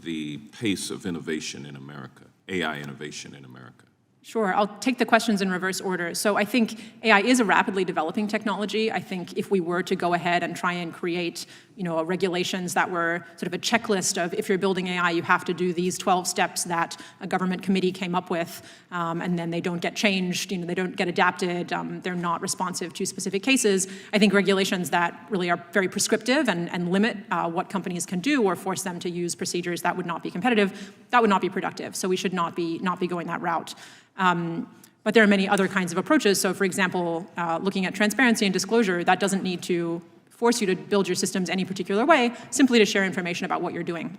the pace of innovation in America, AI innovation in America? Sure, I'll take the questions in reverse order. So I think AI is a rapidly developing technology. I think if we were to go ahead and try and create, regulations that were sort of a checklist of if you're building AI, you have to do these 12 steps that a government committee came up with, and then they don't get changed, they don't get adapted, they're not responsive to specific cases. I think regulations that really are very prescriptive and limit what companies can do or force them to use procedures that would not be competitive, that would not be productive. So we should not be going that route. But there are many other kinds of approaches. So for example, looking at transparency and disclosure, that doesn't need to force you to build your systems any particular way, simply to share information about what you're doing.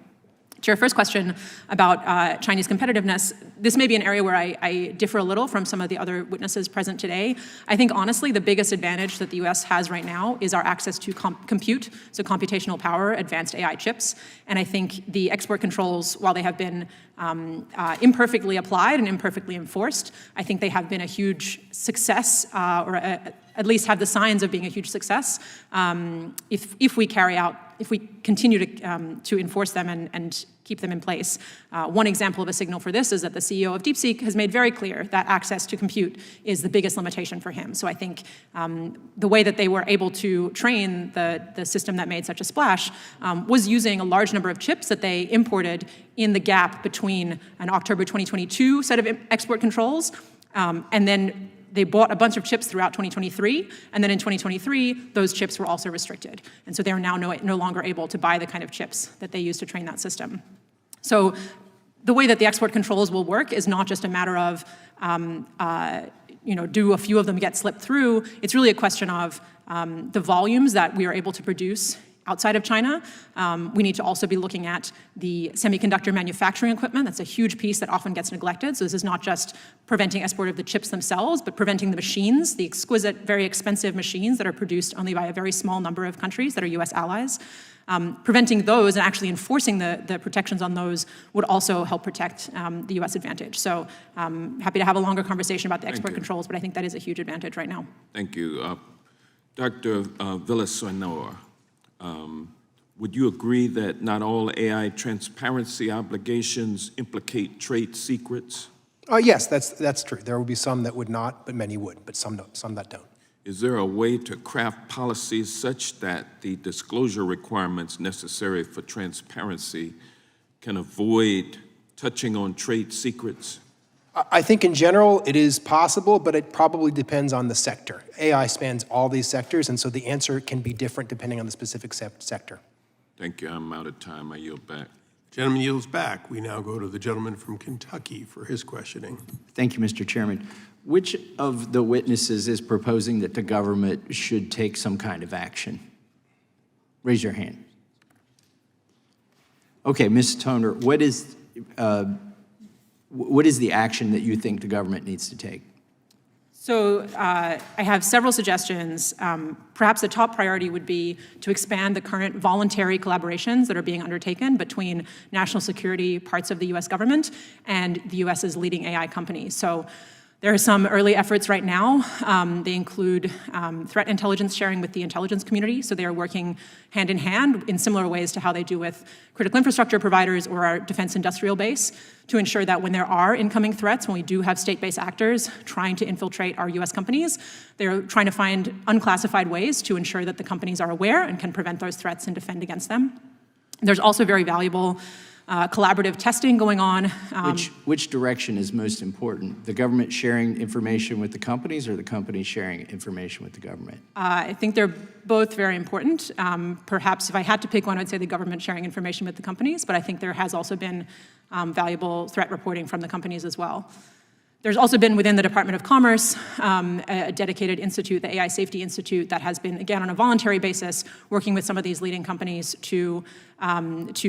To your first question about Chinese competitiveness, this may be an area where I differ a little from some of the other witnesses present today. I think honestly the biggest advantage that the US has right now is our access to compute, so computational power, advanced AI chips. And I think the export controls, while they have been imperfectly applied and imperfectly enforced, I think they have been a huge success, at least have the signs of being a huge success if we continue to enforce them and keep them in place. One example of a signal for this is that the CEO of DeepSeek has made very clear that access to compute is the biggest limitation for him. So I think the way that they were able to train the system that made such a splash was using a large number of chips that they imported in the gap between an October 2022 set of export controls and then they bought a bunch of chips throughout 2023, and then in 2023, those chips were also restricted. And so they are now no longer able to buy the kind of chips that they use to train that system. So the way that the export controls will work is not just a matter of, do a few of them get slipped through? It's really a question of the volumes that we are able to produce outside of China. We need to also be looking at the semiconductor manufacturing equipment. That's a huge piece that often gets neglected. So this is not just preventing export of the chips themselves, but preventing the machines, the exquisite, very expensive machines that are produced only by a very small number of countries that are US allies. Preventing those and actually enforcing the protections on those would also help protect the US advantage. So happy to have a longer conversation about the export controls, but I think that is a huge advantage right now. Thank you. Dr. Villaseñor, would you agree that not all AI transparency obligations implicate trade secrets? Yes, that's true. There will be some that would not, but many would, but some that don't. Is there a way to craft policies such that the disclosure requirements necessary for transparency can avoid touching on trade secrets? I think in general it is possible, but it probably depends on the sector. AI spans all these sectors, and so the answer can be different depending on the specific sector. Thank you. I'm out of time. I yield back. Gentleman yields back. We now go to the gentleman from Kentucky for his questioning. Thank you, Mr. Chairman. Which of the witnesses is proposing that the government should take some kind of action? Raise your hand. Okay, Ms. Toner, what is the action that you think the government needs to take? So I have several suggestions. Perhaps the top priority would be to expand the current voluntary collaborations that are being undertaken between national security parts of the US government and the US's leading AI companies. So there are some early efforts right now. They include threat intelligence sharing with the intelligence community. So they are working hand in hand in similar ways to how they do with critical infrastructure providers or our defense industrial base to ensure that when there are incoming threats, when we do have state-based actors trying to infiltrate our US companies, they're trying to find unclassified ways to ensure that the companies are aware and can prevent those threats and defend against them. There's also very valuable collaborative testing going on. Which direction is most important? The government sharing information with the companies or the companies sharing information with the government? I think they're both very important. Perhaps if I had to pick one, I'd say the government sharing information with the companies, but I think there has also been valuable threat reporting from the companies as well. There's also been within the Department of Commerce a dedicated institute, the AI Safety Institute, that has been, again, on a voluntary basis, working with some of these leading companies to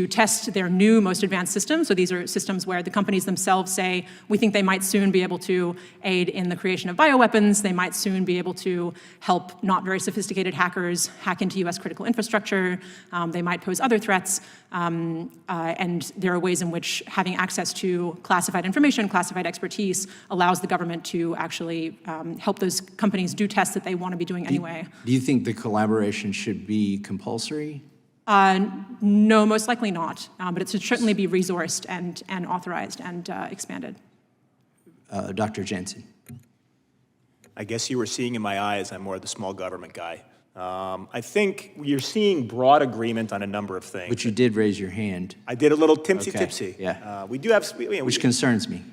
test their new, most advanced systems. So these are systems where the companies themselves say, we think they might soon be able to aid in the creation of bioweapons. They might soon be able to help not very sophisticated hackers hack into US critical infrastructure. They might pose other threats. And there are ways in which having access to classified information, classified expertise, allows the government to actually help those companies do tests that they want to be doing anyway. Do you think the collaboration should be compulsory? No, most likely not, but it should certainly be resourced and authorized and expanded. Dr. Jensen. I guess you were seeing in my eyes I'm more the small government guy. I think you're seeing broad agreement on a number of things. But you did raise your hand. I did a little tipsy-tipsy. Okay, yeah. We do have... Which concerns me.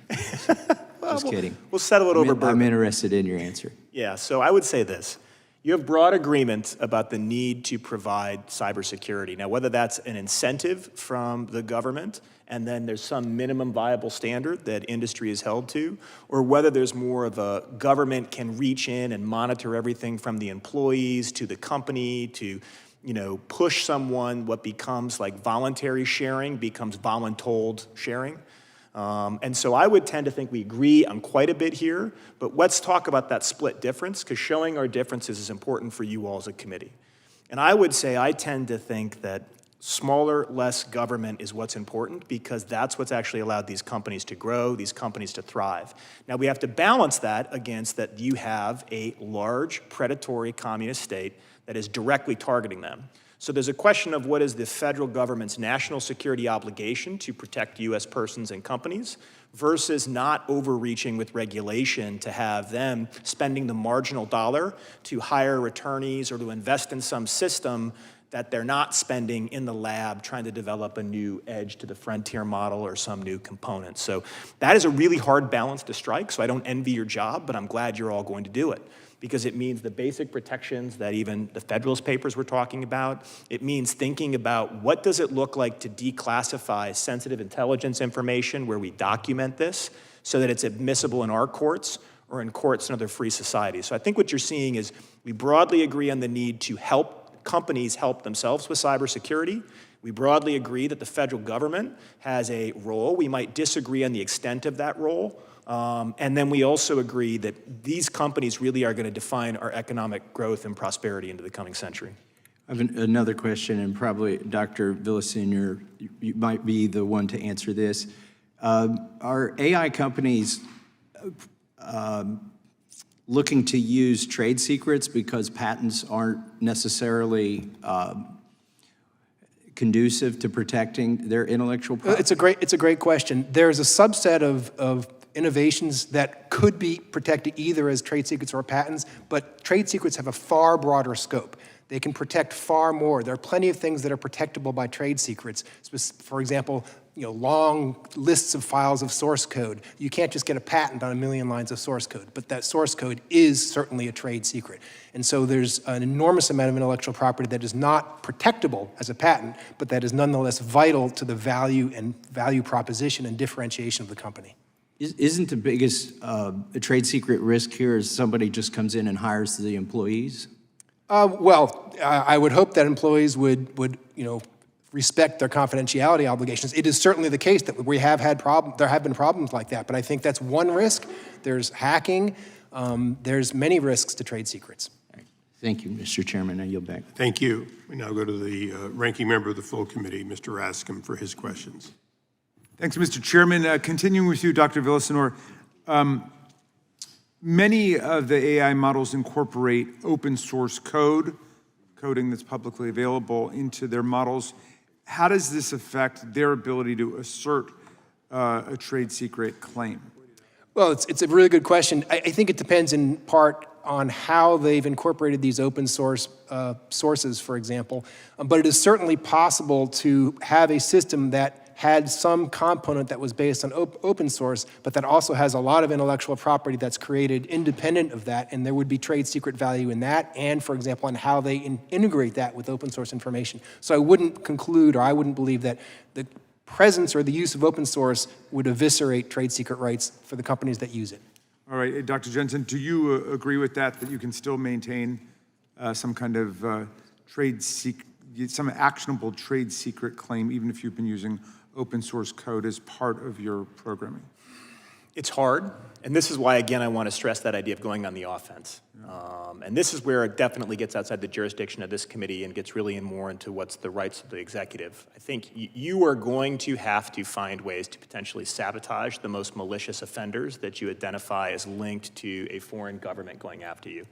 Just kidding. We'll settle it over bourbon. I'm interested in your answer. Yeah, so I would say this. You have broad agreement about the need to provide cybersecurity. Now, whether that's an incentive from the government and then there's some minimum viable standard that industry is held to, or whether there's more of a government can reach in and monitor everything from the employees to the company to push someone, what becomes like voluntary sharing becomes voluntold sharing. And so I would tend to think we agree on quite a bit here, but let's talk about that split difference, because showing our differences is important for you all as a committee. And I would say I tend to think that smaller, less government is what's important, because that's what's actually allowed these companies to grow, these companies to thrive. Now, we have to balance that against that you have a large, predatory communist state that is directly targeting them. So there's a question of what is the federal government's national security obligation to protect U.S. persons and companies versus not overreaching with regulation to have them spending the marginal dollar to hire attorneys or to invest in some system that they're not spending in the lab trying to develop a new edge to the frontier model or some new component. So that is a really hard balance to strike, so I don't envy your job, but I'm glad you're all going to do it, because it means the basic protections that even the Federalist Papers were talking about. It means thinking about what does it look like to declassify sensitive intelligence information where we document this so that it's admissible in our courts or in courts in other free societies. So I think what you're seeing is we broadly agree on the need to help companies help themselves with cybersecurity. We broadly agree that the federal government has a role. We might disagree on the extent of that role. And then we also agree that these companies really are going to define our economic growth and prosperity into the coming century. I have another question, and probably Dr. Villaseñor, you might be the one to answer this. Are AI companies looking to use trade secrets because patents aren't necessarily conducive to protecting their intellectual property? It's a great question. There's a subset of innovations that could be protected either as trade secrets or patents, but trade secrets have a far broader scope. They can protect far more. There are plenty of things that are protectable by trade secrets. For example, long lists of files of source code. You can't just get a patent on 1 million lines of source code, but that source code is certainly a trade secret. And so there's an enormous amount of intellectual property that is not protectable as a patent, but that is nonetheless vital to the value and value proposition and differentiation of the company. Isn't the biggest trade secret risk here is somebody just comes in and hires the employees? I would hope that employees would respect their confidentiality obligations. It is certainly the case that we have had there have been problems like that, but I think that's one risk. There's hacking. There's many risks to trade secrets. Thank you, Mr. Chairman. I yield back. Thank you. We now go to the ranking member of the full committee, Mr. Raskin, for his questions. Thanks, Mr. Chairman. Continuing with you, Dr. Villaseñor, many of the AI models incorporate open source coding that's publicly available into their models. How does this affect their ability to assert a trade secret claim? Well, it's a really good question. I think it depends in part on how they've incorporated these open source sources, for example. But it is certainly possible to have a system that had some component that was based on open source, but that also has a lot of intellectual property that's created independent of that, and there would be trade secret value in that, and, for example, on how they integrate that with open source information. So I wouldn't conclude, or I wouldn't believe that the presence or the use of open source would eviscerate trade secret rights for the companies that use it. All right, Dr. Jensen, do you agree with that you can still maintain some kind of some actionable trade secret claim, even if you've been using open source code as part of your programming? It's hard, and this is why, again, I want to stress that idea of going on the offense. And this is where it definitely gets outside the jurisdiction of this committee and gets really more into what's the rights of the executive. I think you are going to have to find ways to potentially sabotage the most malicious offenders that you identify as linked to a foreign government going after you.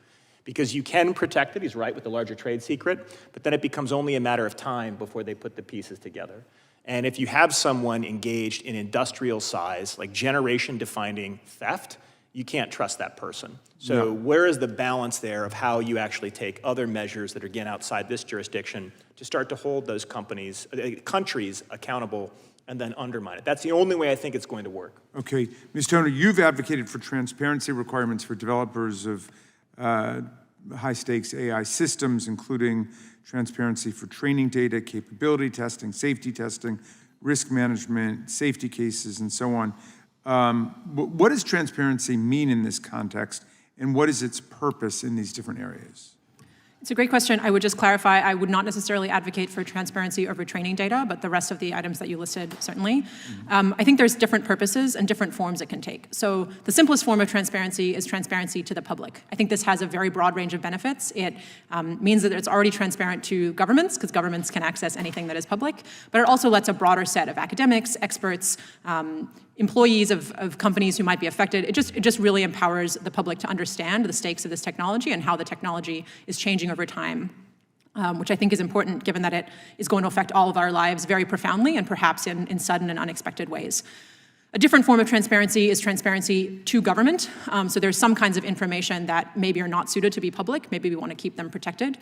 Because you can protect it, he's right, with the larger trade secret, but then it becomes only a matter of time before they put the pieces together. And if you have someone engaged in industrial size, like generation-defining theft, you can't trust that person. So where is the balance there of how you actually take other measures that are, again, outside this jurisdiction to start to hold those countries accountable and then undermine it? That's the only way I think it's going to work. Okay. Ms. Toner, you've advocated for transparency requirements for developers of high-stakes AI systems, including transparency for training data, capability testing, safety testing, risk management, safety cases, and so on. What does transparency mean in this context, and what is its purpose in these different areas? It's a great question. I would just clarify, I would not necessarily advocate for transparency over training data, but the rest of the items that you listed, certainly. I think there's different purposes and different forms it can take. So the simplest form of transparency is transparency to the public. I think this has a very broad range of benefits. It means that it's already transparent to governments, because governments can access anything that is public, but it also lets a broader set of academics, experts, employees of companies who might be affected. It just really empowers the public to understand the stakes of this technology and how the technology is changing over time, which I think is important given that it is going to affect all of our lives very profoundly and perhaps in sudden and unexpected ways. A different form of transparency is transparency to government. So there's some kinds of information that maybe are not suited to be public. Maybe we want to keep them protected.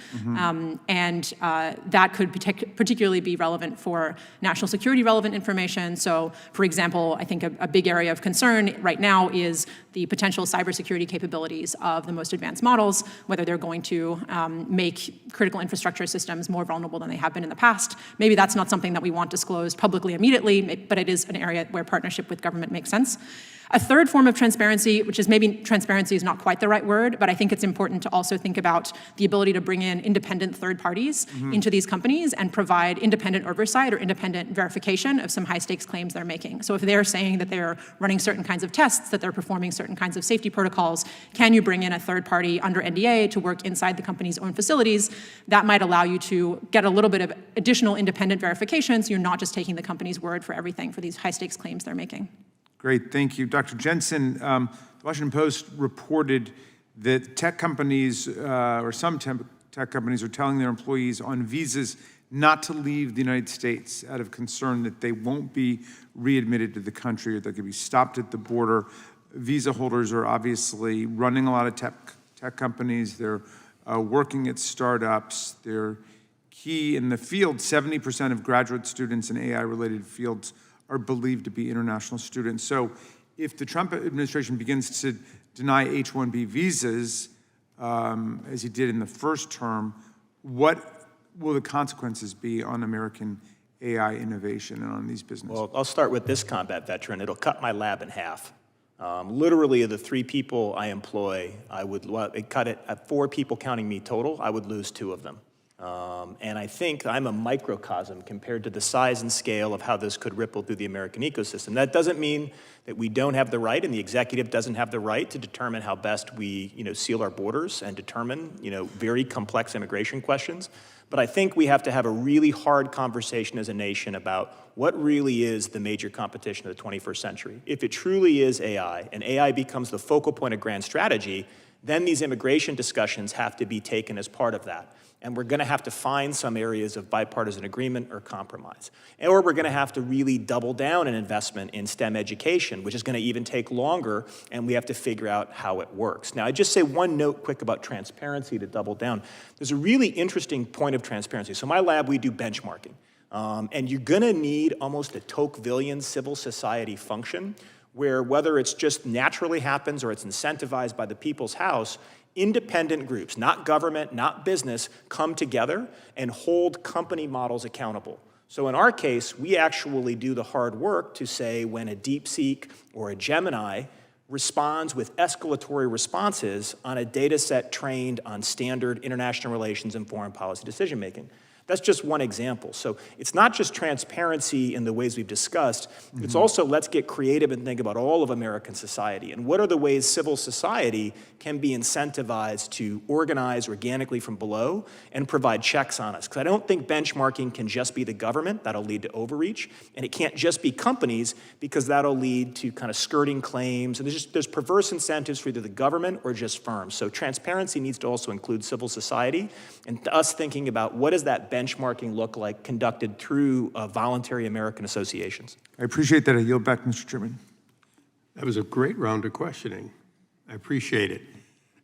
That could particularly be relevant for national security relevant information. So for example, I think a big area of concern right now is the potential cybersecurity capabilities of the most advanced models, whether they're going to make critical infrastructure systems more vulnerable than they have been in the past. Maybe that's not something that we want disclosed publicly immediately, but it is an area where partnership with government makes sense. A third form of transparency, which is maybe transparency is not quite the right word, but I think it's important to also think about the ability to bring in independent third parties into these companies and provide independent oversight or independent verification of some high stakes claims they're making. So if they're saying that they're running certain kinds of tests, that they're performing certain kinds of safety protocols, can you bring in a third party under NDA to work inside the company's own facilities? That might allow you to get a little bit of additional independent verification, so you're not just taking the company's word for everything for these high stakes claims they're making. Great, thank you. Dr. Jensen, the Washington Post reported that tech companies, or some tech companies, are telling their employees on visas not to leave the United States out of concern that they won't be readmitted to the country or they could be stopped at the border. Visa holders are obviously running a lot of tech companies. They're working at startups. They're key in the field. 70% of graduate students in AI-related fields are believed to be international students. So if the Trump administration begins to deny H-1B visas, as he did in the first term, what will the consequences be on American AI innovation and on these businesses? Well, I'll start with this combat veteran. It'll cut my lab in half. Literally, of the 3 people I employ, I would cut it at 4 people counting me total. I would lose 2 of them. And I think I'm a microcosm compared to the size and scale of how this could ripple through the American ecosystem. That doesn't mean that we don't have the right, and the executive doesn't have the right to determine how best we, seal our borders and determine, very complex immigration questions. But I think we have to have a really hard conversation as a nation about what really is the major competition of the 21st century. If it truly is AI, and AI becomes the focal point of grand strategy, then these immigration discussions have to be taken as part of that. And we're going to have to find some areas of bipartisan agreement or compromise. Or we're going to have to really double down an investment in STEM education, which is going to even take longer, and we have to figure out how it works. Now, I just say one note quick about transparency to double down. There's a really interesting point of transparency. So my lab, we do benchmarking. And you're going to need almost a Tocquevillian civil society function where whether it's just naturally happens or it's incentivized by the people's house, independent groups, not government, not business, come together and hold company models accountable. So in our case, we actually do the hard work to say when a DeepSeek or a Gemini responds with escalatory responses on a data set trained on standard international relations and foreign policy decision-making. That's just one example. So it's not just transparency in the ways we've discussed, it's also let's get creative and think about all of American society and what are the ways civil society can be incentivized to organize organically from below and provide checks on us. Because I don't think benchmarking can just be the government, that'll lead to overreach, and it can't just be companies because that'll lead to kind of skirting claims, and there's perverse incentives for either the government or just firms. So transparency needs to also include civil society and us thinking about what does that benchmarking look like conducted through voluntary American associations. I appreciate that. I yield back, Mr. Chairman. That was a great round of questioning. I appreciate it.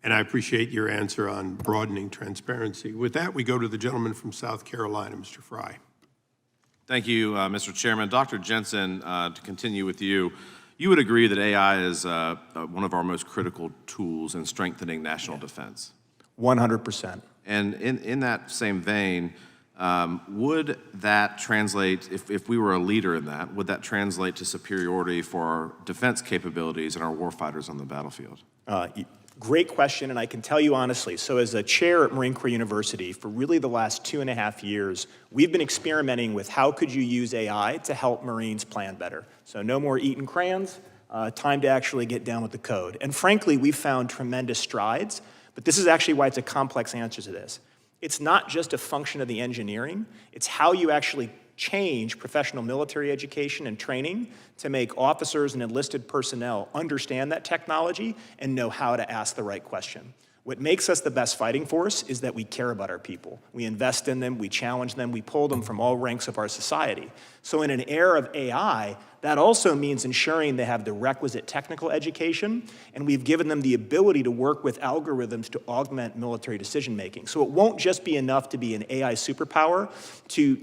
And I appreciate your answer on broadening transparency. With that, we go to the gentleman from South Carolina, Mr. Fry. Thank you, Mr. Chairman. Dr. Jensen, to continue with you, you would agree that AI is one of our most critical tools in strengthening national defense? 100%. And in that same vein, Would that translate, if we were a leader in that, would that translate to superiority for our defense capabilities and our warfighters on the battlefield? Great question, and I can tell you honestly, so as a chair at Marine Corps University, for really the last 2.5 years, we've been experimenting with how could you use AI to help Marines plan better. So no more eating crayons, time to actually get down with the code. And frankly, we've found tremendous strides, but this is actually why it's a complex answer to this. It's not just a function of the engineering, it's how you actually change professional military education and training to make officers and enlisted personnel understand that technology and know how to ask the right question. What makes us the best fighting force is that we care about our people. We invest in them, we challenge them, we pull them from all ranks of our society. So in an era of AI, that also means ensuring they have the requisite technical education, and we've given them the ability to work with algorithms to augment military decision-making. So it won't just be enough to be an AI superpower to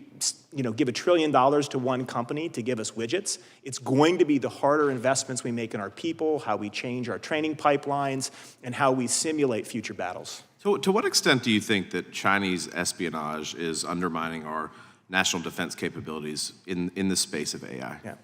give $1 trillion to one company to give us widgets. It's going to be the harder investments we make in our people, how we change our training pipelines, and how we simulate future battles. So to what extent do you think that Chinese espionage is undermining our national defense capabilities in the space of AI? Yeah.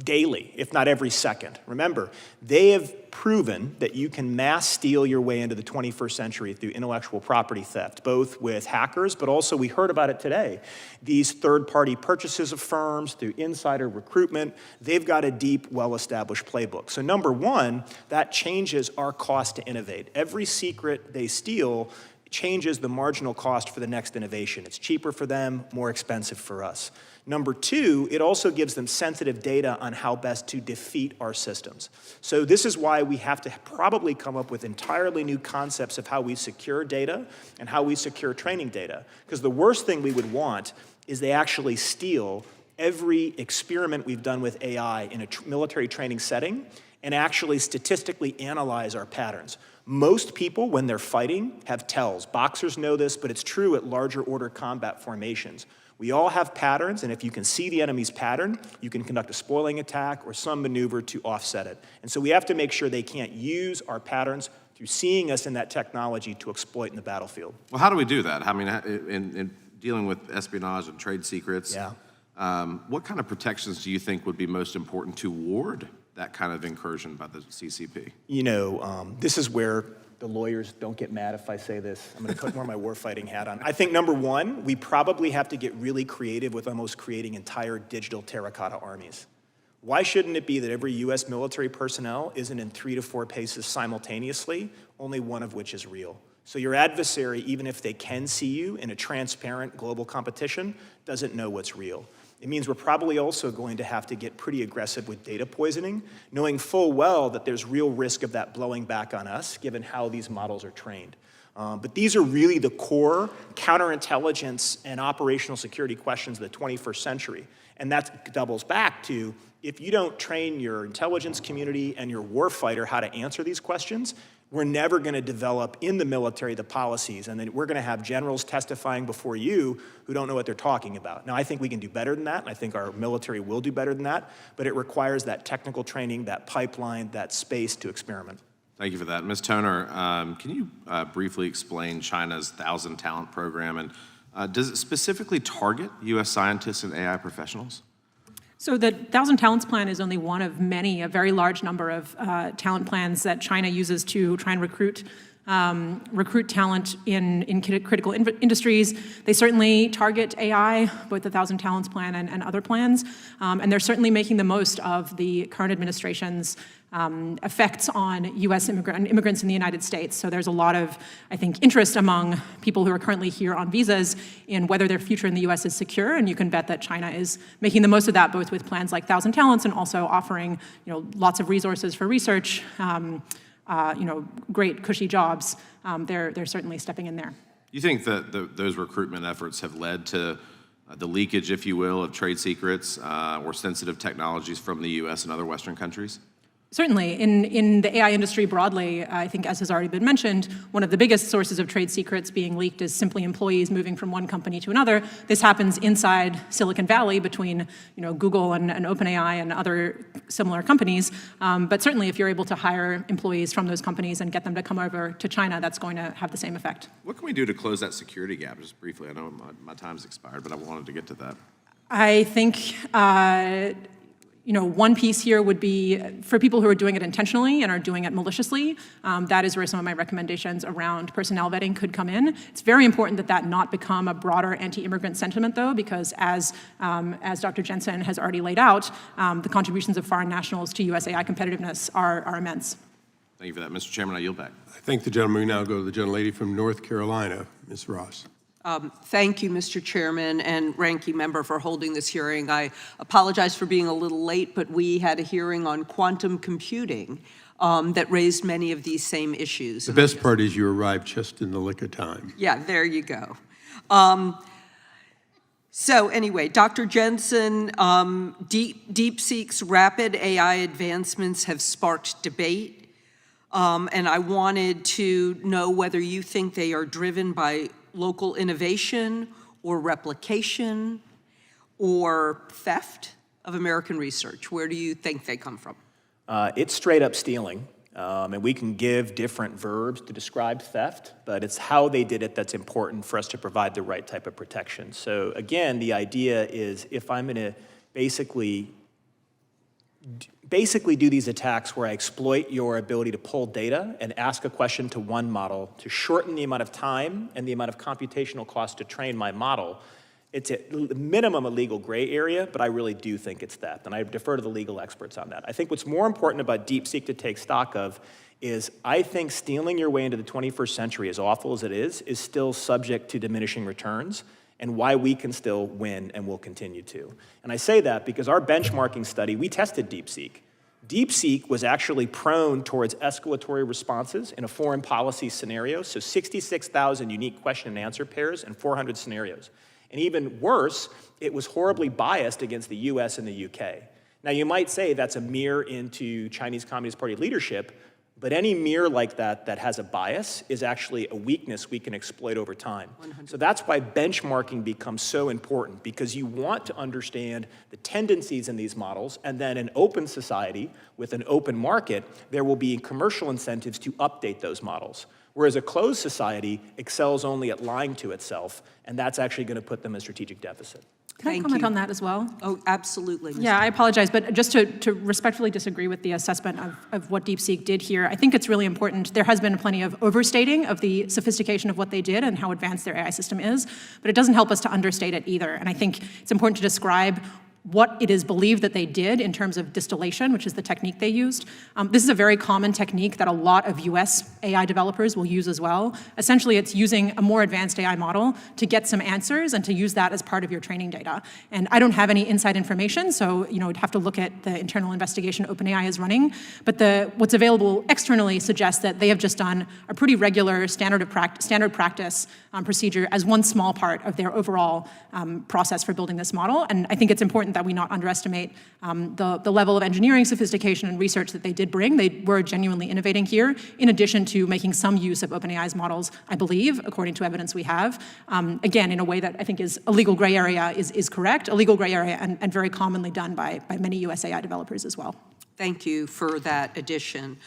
Daily, if not every second. Remember, they have proven that you can mass steal your way into the 21st century through intellectual property theft, both with hackers, but also, we heard about it today, these third-party purchases of firms through insider recruitment. They've got a deep, well-established playbook. So number one, that changes our cost to innovate. Every secret they steal changes the marginal cost for the next innovation. It's cheaper for them, more expensive for us. Number two, it also gives them sensitive data on how best to defeat our systems. So this is why we have to probably come up with entirely new concepts of how we secure data and how we secure training data. Because the worst thing we would want is they actually steal every experiment we've done with AI in a military training setting and actually statistically analyze our patterns. Most people, when they're fighting, have tells. Boxers know this, but it's true at larger order combat formations. We all have patterns, and if you can see the enemy's pattern, you can conduct a spoiling attack or some maneuver to offset it. And so we have to make sure they can't use our patterns through seeing us in that technology to exploit in the battlefield. Well, how do we do that? I mean, in dealing with espionage and trade secrets, what kind of protections do you think would be most important to ward that kind of incursion by the CCP? This is where the lawyers don't get mad if I say this. I'm going to put more of my warfighting hat on. I think number one, we probably have to get really creative with almost creating entire digital terracotta armies. Why shouldn't it be that every U.S. military personnel isn't in 3 to 4 paces simultaneously, only one of which is real? So your adversary, even if they can see you in a transparent global competition, doesn't know what's real. It means we're probably also going to have to get pretty aggressive with data poisoning, knowing full well that there's real risk of that blowing back on us, given how these models are trained. But these are really the core counterintelligence and operational security questions of the 21st century. And that doubles back to, if you don't train your intelligence community and your warfighter how to answer these questions, we're never going to develop in the military the policies, and then we're going to have generals testifying before you who don't know what they're talking about. Now, I think we can do better than that, and I think our military will do better than that, but it requires that technical training, that pipeline, that space to experiment. Thank you for that. Ms. Toner, can you briefly explain China's 1,000 Talent Program, and does it specifically target U.S. scientists and AI professionals? So the 1,000 Talents Plan is only one of many, a very large number of talent plans that China uses to try and recruit talent in critical industries. They certainly target AI, both the 1,000 Talents Plan and other plans, and they're certainly making the most of the current administration's effects on U.S. immigrants in the United States. So there's a lot of, I think, interest among people who are currently here on visas in whether their future in the U.S. is secure, and you can bet that China is making the most of that, both with plans like 1,000 Talents and also offering, lots of resources for research, great cushy jobs. They're certainly stepping in there. You think that those recruitment efforts have led to the leakage, if you will, of trade secrets or sensitive technologies from the U.S. and other Western countries? Certainly. In the AI industry broadly, I think, as has already been mentioned, one of the biggest sources of trade secrets being leaked is simply employees moving from one company to another. This happens inside Silicon Valley between Google and OpenAI and other similar companies. But certainly if you're able to hire employees from those companies and get them to come over to China, that's going to have the same effect. What can we do to close that security gap? Just briefly, I know my time's expired, but I wanted to get to that. I think, one piece here would be for people who are doing it intentionally and are doing it maliciously. That is where some of my recommendations around personnel vetting could come in. It's very important that that not become a broader anti-immigrant sentiment, though, because as Dr. Jensen has already laid out, the contributions of foreign nationals to U.S. AI competitiveness are immense. Thank you for that. Mr. Chairman, I yield back. I thank the gentleman. We now go to the gentlelady from North Carolina, Ms. Ross. Thank you, Mr. Chairman and Ranking Member, for holding this hearing. I apologize for being a little late, but we had a hearing on quantum computing that raised many of these same issues. The best part is you arrived just in the lick of time. Yeah, there you go. So anyway, Dr. Jensen, DeepSeek's rapid AI advancements have sparked debate, and I wanted to know whether you think they are driven by local innovation or replication or theft of American research. Where do you think they come from? It's straight up stealing, and we can give different verbs to describe theft, but it's how they did it that's important for us to provide the right type of protection. So again, the idea is if I'm going to basically do these attacks where I exploit your ability to pull data and ask a question to one model to shorten the amount of time and the amount of computational cost to train my model, it's at minimum a legal gray area, but I really do think it's theft, and I defer to the legal experts on that. I think what's more important about DeepSeek to take stock of is I think stealing your way into the 21st century, as awful as it is still subject to diminishing returns, and why we can still win and will continue to. And I say that because our benchmarking study, we tested DeepSeek. DeepSeek was actually prone towards escalatory responses in a foreign policy scenario, so 66,000 unique question and answer pairs and 400 scenarios. And even worse, it was horribly biased against the US and the UK. Now you might say that's a mirror into Chinese Communist Party leadership, but any mirror like that that has a bias is actually a weakness we can exploit over time. 100%. So that's why benchmarking becomes so important, because you want to understand the tendencies in these models, and then in open society with an open market, there will be commercial incentives to update those models. Whereas a closed society excels only at lying to itself, and that's actually going to put them in strategic deficit. Can I comment on that as well? Oh, absolutely. Yeah, I apologize, but just to respectfully disagree with the assessment of what DeepSeek did here, I think it's really important. There has been plenty of overstating of the sophistication of what they did and how advanced their AI system is, but it doesn't help us to understate it either. And I think it's important to describe what it is believed that they did in terms of distillation, which is the technique they used. This is a very common technique that a lot of US AI developers will use as well. Essentially, it's using a more advanced AI model to get some answers and to use that as part of your training data. And I don't have any inside information, so you'd have to look at the internal investigation OpenAI is running. But what's available externally suggests that they have just done a pretty regular standard practice procedure as one small part of their overall process for building this model. And I think it's important that we not underestimate the level of engineering sophistication and research that they did bring. They were genuinely innovating here, in addition to making some use of OpenAI's models, I believe, according to evidence we have. Again, in a way that I think is a legal gray area is correct, a legal gray area and very commonly done by many US AI developers as well. Thank you for that addition.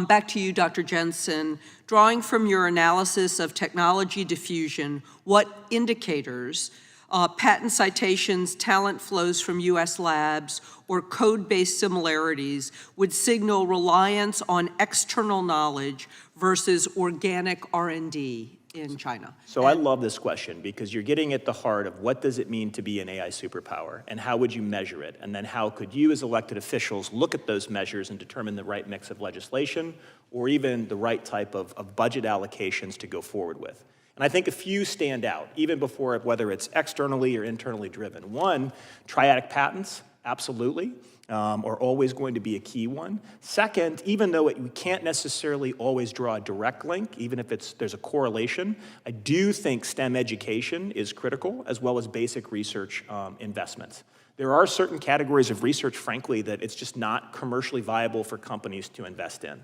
Back to you, Dr. Jensen. Drawing from your analysis of technology diffusion, what indicators, patent citations, talent flows from US labs, or code-based similarities would signal reliance on external knowledge versus organic R&D in China? So I love this question because you're getting at the heart of what does it mean to be an AI superpower, and how would you measure it? And then how could you as elected officials look at those measures and determine the right mix of legislation or even the right type of budget allocations to go forward with? And I think a few stand out, even before whether it's externally or internally driven. One, triadic patents, absolutely, are always going to be a key one. Second, even though we can't necessarily always draw a direct link, even if there's a correlation, I do think STEM education is critical, as well as basic research investments. There are certain categories of research, frankly, that it's just not commercially viable for companies to invest in.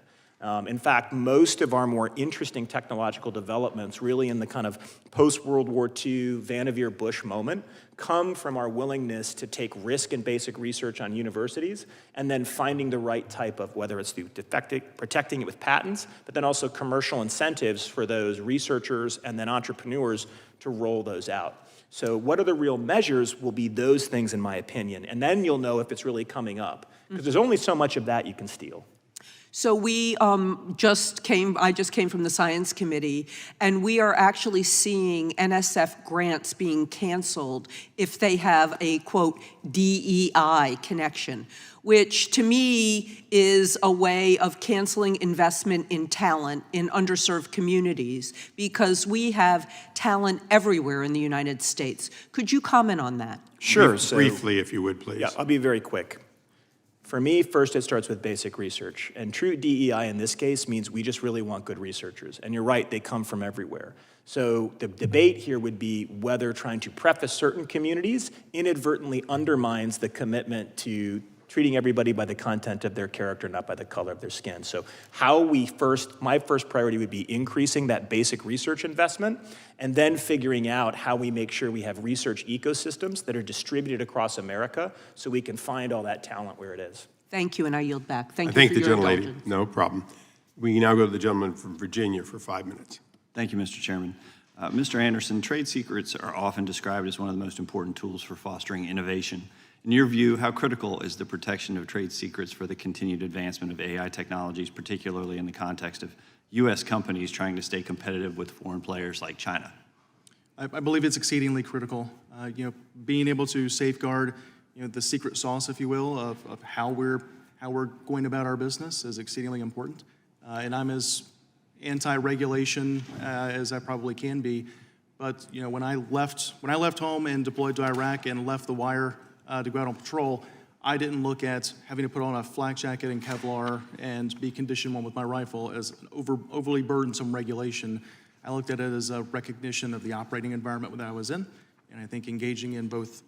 In fact, most of our more interesting technological developments, really in the kind of post-World War II Vannevar Bush moment, come from our willingness to take risk in basic research on universities and then finding the right type of, whether it's through protecting it with patents, but then also commercial incentives for those researchers and then entrepreneurs to roll those out. So what are the real measures will be those things, in my opinion, and then you'll know if it's really coming up, because there's only so much of that you can steal. So I just came from the Science Committee, and we are actually seeing NSF grants being canceled if they have a, quote, DEI connection, which to me is a way of canceling investment in talent in underserved communities, because we have talent everywhere in the United States. Could you comment on that? Sure. Briefly, if you would, please. Yeah, I'll be very quick. For me, first it starts with basic research. And true DEI in this case means we just really want good researchers. And you're right, they come from everywhere. So the debate here would be whether trying to preface certain communities inadvertently undermines the commitment to treating everybody by the content of their character, not by the color of their skin. So my first priority would be increasing that basic research investment and then figuring out how we make sure we have research ecosystems that are distributed across America so we can find all that talent where it is. Thank you, and I yield back. Thank I you thank for the your gentlelady. indulgence. No problem. We now go to the gentleman from Virginia for 5 minutes. Thank you, Mr. Chairman. Mr. Anderson, trade secrets are often described as one of the most important tools for fostering innovation. In your view, how critical is the protection of trade secrets for the continued advancement of AI technologies, particularly in the context of U.S. companies trying to stay competitive with foreign players like China? I believe it's exceedingly critical. Being able to safeguard, the secret sauce, if you will, of how we're going about our business is exceedingly important. And I'm as anti-regulation as I probably can be. But when I left home and deployed to Iraq and left the wire to go out on patrol, I didn't look at having to put on a flak jacket and Kevlar and be condition one with my rifle as an overly burdensome regulation. I looked at it as a recognition of the operating environment that I was in, and I think engaging in both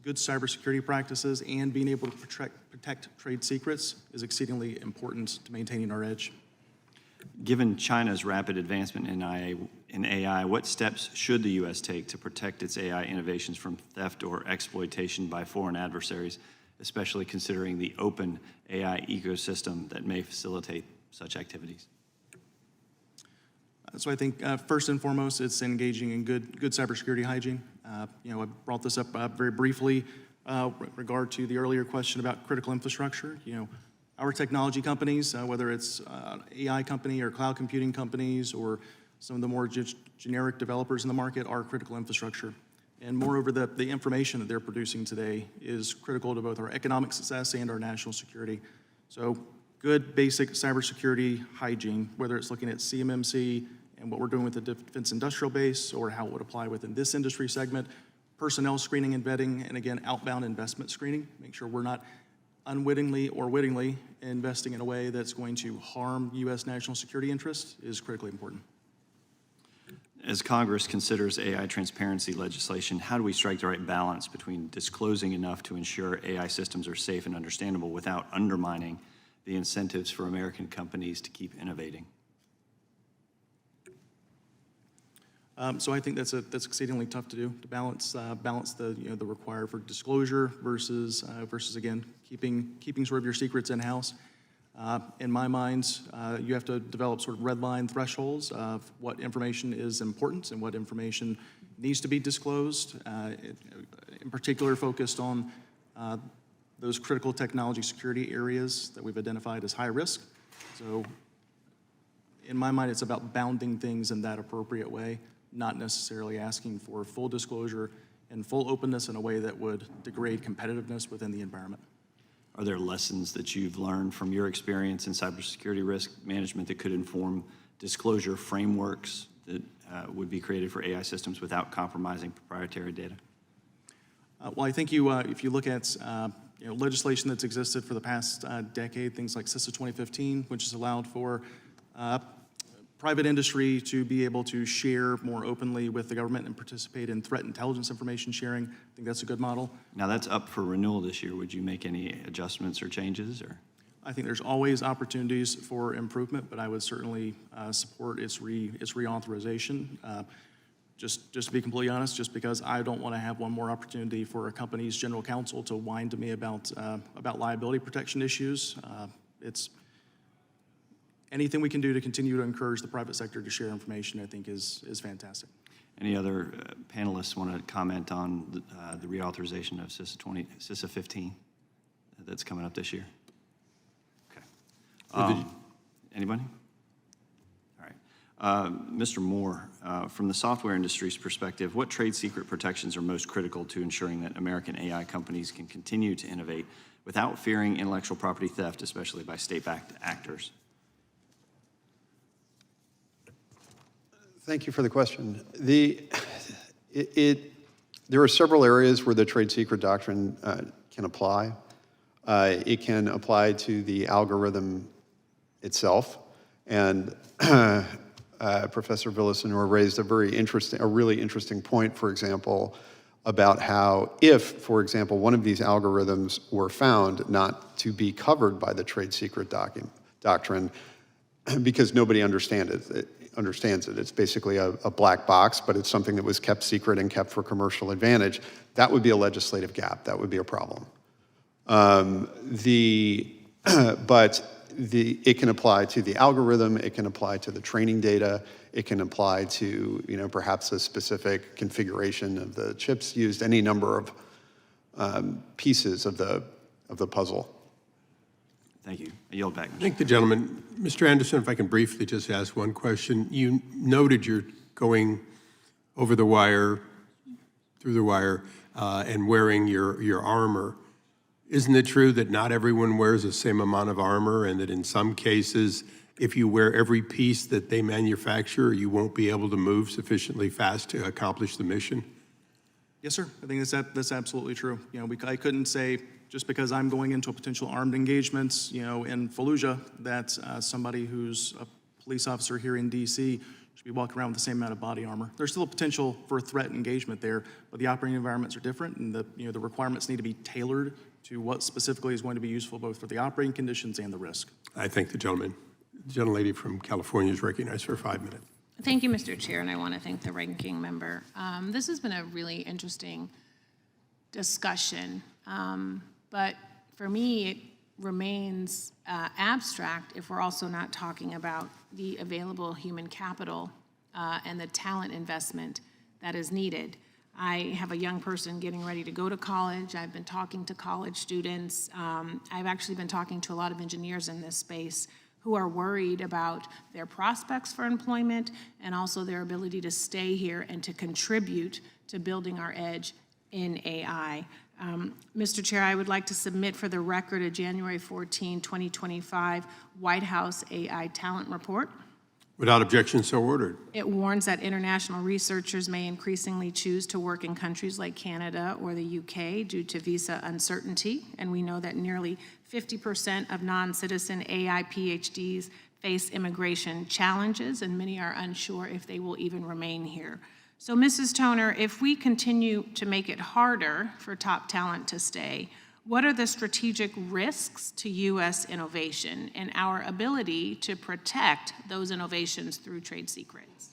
good cybersecurity practices and being able to protect trade secrets is exceedingly important to maintaining our edge. Given China's rapid advancement in AI, what steps should the U.S. take to protect its AI innovations from theft or exploitation by foreign adversaries, especially considering the open AI ecosystem that may facilitate such activities? So I think first and foremost, it's engaging in good cybersecurity hygiene. I brought this up very briefly regard to the earlier question about critical infrastructure. Our technology companies, whether it's AI company or cloud computing companies or some of the more generic developers in the market, are critical infrastructure. And moreover, the information that they're producing today is critical to both our economic success and our national security. So good basic cybersecurity hygiene, whether it's looking at CMMC and what we're doing with the defense industrial base or how it would apply within this industry segment, personnel screening and vetting, and again, outbound investment screening, make sure we're not unwittingly or wittingly investing in a way that's going to harm U.S. national security interests is critically important. As Congress considers AI transparency legislation, how do we strike the right balance between disclosing enough to ensure AI systems are safe and understandable without undermining the incentives for American companies to keep innovating? So I think that's exceedingly tough to do, to balance the require for disclosure versus again keeping sort of your secrets in house. In my mind, you have to develop sort of red line thresholds of what information is important and what information needs to be disclosed. In particular, focused on those critical technology security areas that we've identified as high risk. So, in my mind, it's about bounding things in that appropriate way, not necessarily asking for full disclosure and full openness in a way that would degrade competitiveness within the environment. Are there lessons that you've learned from your experience in cybersecurity risk management that could inform disclosure frameworks that would be created for AI systems without compromising proprietary data? Well, I think if you look at legislation that's existed for the past decade, things like CISA 2015, which has allowed for private industry to be able to share more openly with the government and participate in threat intelligence information sharing. I think that's a good model. Now that's up for renewal this year. Would you make any adjustments or changes? Or? I think there's always opportunities for improvement, but I would certainly support its reauthorization. Just to be completely honest, just because I don't want to have one more opportunity for a company's general counsel to whine to me about liability protection issues. It's anything we can do to continue to encourage the private sector to share information, I think is fantastic. Any other panelists want to comment on the reauthorization of CISA 15 that's coming up this year? Okay. Anybody? All right. Mr. Moore, from the software industry's perspective, what trade secret protections are most critical to ensuring that American AI companies can continue to innovate without fearing intellectual property theft, especially by state-backed actors? Thank you for the question. There are several areas where the trade secret doctrine can apply. It can apply to the algorithm itself, and Professor Villasenor raised a really interesting point, for example, about how if, for example, one of these algorithms were found not to be covered by the trade secret doctrine because nobody understands it. It's basically a black box, but it's something that was kept secret and kept for commercial advantage. That would be a legislative gap. That would be a problem. It can apply to the algorithm. It can apply to the training data. It can apply to perhaps a specific configuration of the chips used. Any number of pieces of the puzzle. Thank you. I yield back. Thank the gentleman. Mr. Anderson, if I can briefly just ask one question. You noted you're going over the wire, through the wire, and wearing your armor. Isn't it true that not everyone wears the same amount of armor, and that in some cases, if you wear every piece that they manufacture, you won't be able to move sufficiently fast to accomplish the mission? Yes, sir. I think that's absolutely true. I couldn't say just because I'm going into a potential armed engagement, in Fallujah, that somebody who's a police officer here in D.C. should be walking around with the same amount of body armor. There's still a potential for a threat engagement there, but the operating environments are different, and the requirements need to be tailored to what specifically is going to be useful both for the operating conditions and the risk. I thank the gentleman. The gentlelady from California is recognized for 5 minutes. Thank you, Mr. Chair, and I want to thank the ranking member. This has been a really interesting discussion, but for me, it remains abstract if we're also not talking about the available human capital and the talent investment that is needed. I have a young person getting ready to go to college. I've been talking to college students. I've actually been talking to a lot of engineers in this space who are worried about their prospects for employment and also their ability to stay here and to contribute to building our edge in AI. Mr. Chair, I would like to submit for the record a January 14, 2025 White House AI Talent Report. Without objection, so ordered. It warns that international researchers may increasingly choose to work in countries like Canada or the UK due to visa uncertainty, and we know that nearly 50% of non-citizen AI PhDs face immigration challenges, and many are unsure if they will even remain here. So, Mrs. Toner, if we continue to make it harder for top talent to stay, what are the strategic risks to U.S. innovation and our ability to protect those innovations through trade secrets?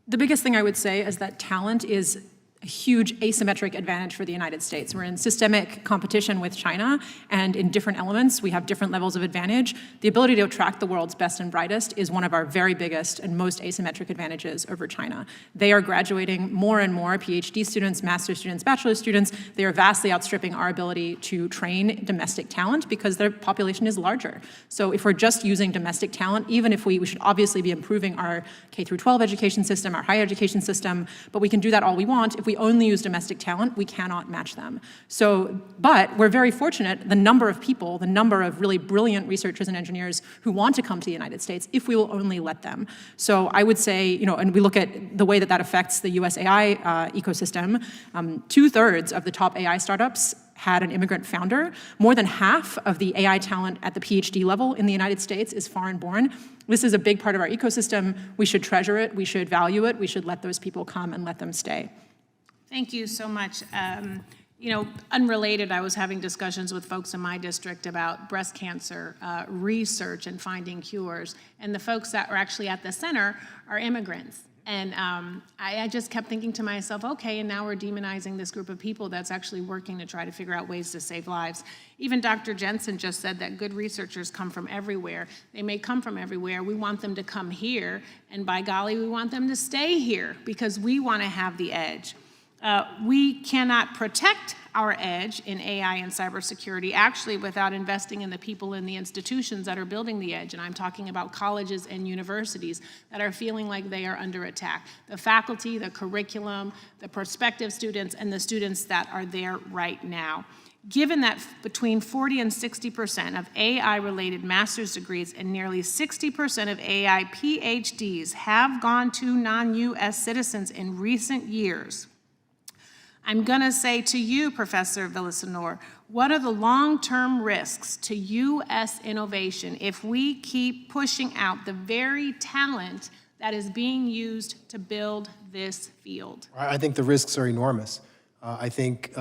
The biggest thing I would say is that talent is a huge asymmetric advantage for the United States. We're in systemic competition with China, and in different elements, we have different levels of advantage. The ability to attract the world's best and brightest is one of our very biggest and most asymmetric advantages over China. They are graduating more and more PhD students, master's students, bachelor students. They are vastly outstripping our ability to train domestic talent because their population is larger. So if we're just using domestic talent, even if we should obviously be improving our K-12 education system, our higher education system, but we can do that all we want. If we only use domestic talent, we cannot match them. So, but we're very fortunate, the number of people, the number of really brilliant researchers and engineers who want to come to the United States, if we will only let them. So I would say, and we look at the way that affects the US AI ecosystem, 2/3 of the top AI startups had an immigrant founder. More than half of the AI talent at the PhD level in the United States is foreign-born. This is a big part of our ecosystem. We should treasure it. We should value it. We should let those people come and let them stay. Thank you so much. You know, unrelated, I was having discussions with folks in my district about breast cancer research and finding cures, and the folks that are actually at the center are immigrants. And I just kept thinking to myself, okay, and now we're demonizing this group of people that's actually working to try to figure out ways to save lives. Even Dr. Jensen just said that good researchers come from everywhere. They may come from everywhere. We want them to come here, and by golly, we want them to stay here because we want to have the edge. We cannot protect our edge in AI and cybersecurity actually without investing in the people and the institutions that are building the edge. And I'm talking about colleges and universities that are feeling like they are under attack. The faculty, the curriculum, the prospective students, and the students that are there right now. Given that between 40 and 60% of AI-related master's degrees and nearly 60% of AI PhDs have gone to non-US citizens in recent years, I'm going to say to you, Professor Villasenor, what are the long-term risks to U.S. innovation if we keep pushing out the very talent that is being used to build this field? I think the risks are enormous. I think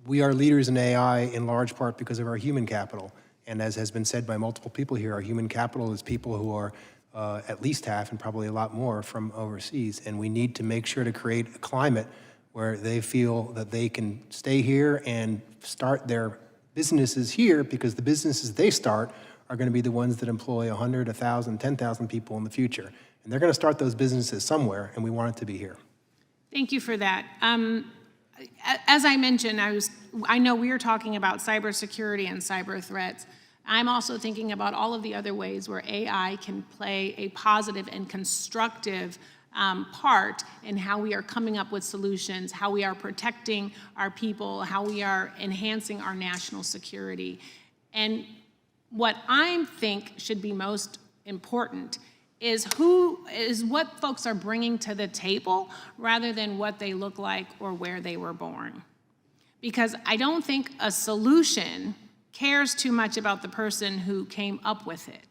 we are leaders in AI in large part because of our human capital. And as has been said by multiple people here, our human capital is people who are at least half and probably a lot more from overseas. And we need to make sure to create a climate where they feel that they can stay here and start their businesses here, because the businesses they start are going to be the ones that employ 100, 1,000, 10,000 people in the future. And they're going to start those businesses somewhere, and we want it to be here. Thank you for that. As I mentioned, I know we are talking about cybersecurity and cyber threats. I'm also thinking about all of the other ways where AI can play a positive and constructive part in how we are coming up with solutions, how we are protecting our people, how we are enhancing our national security. And what I think should be most important is what folks are bringing to the table rather than what they look like or where they were born. Because I don't think a solution cares too much about the person who came up with it.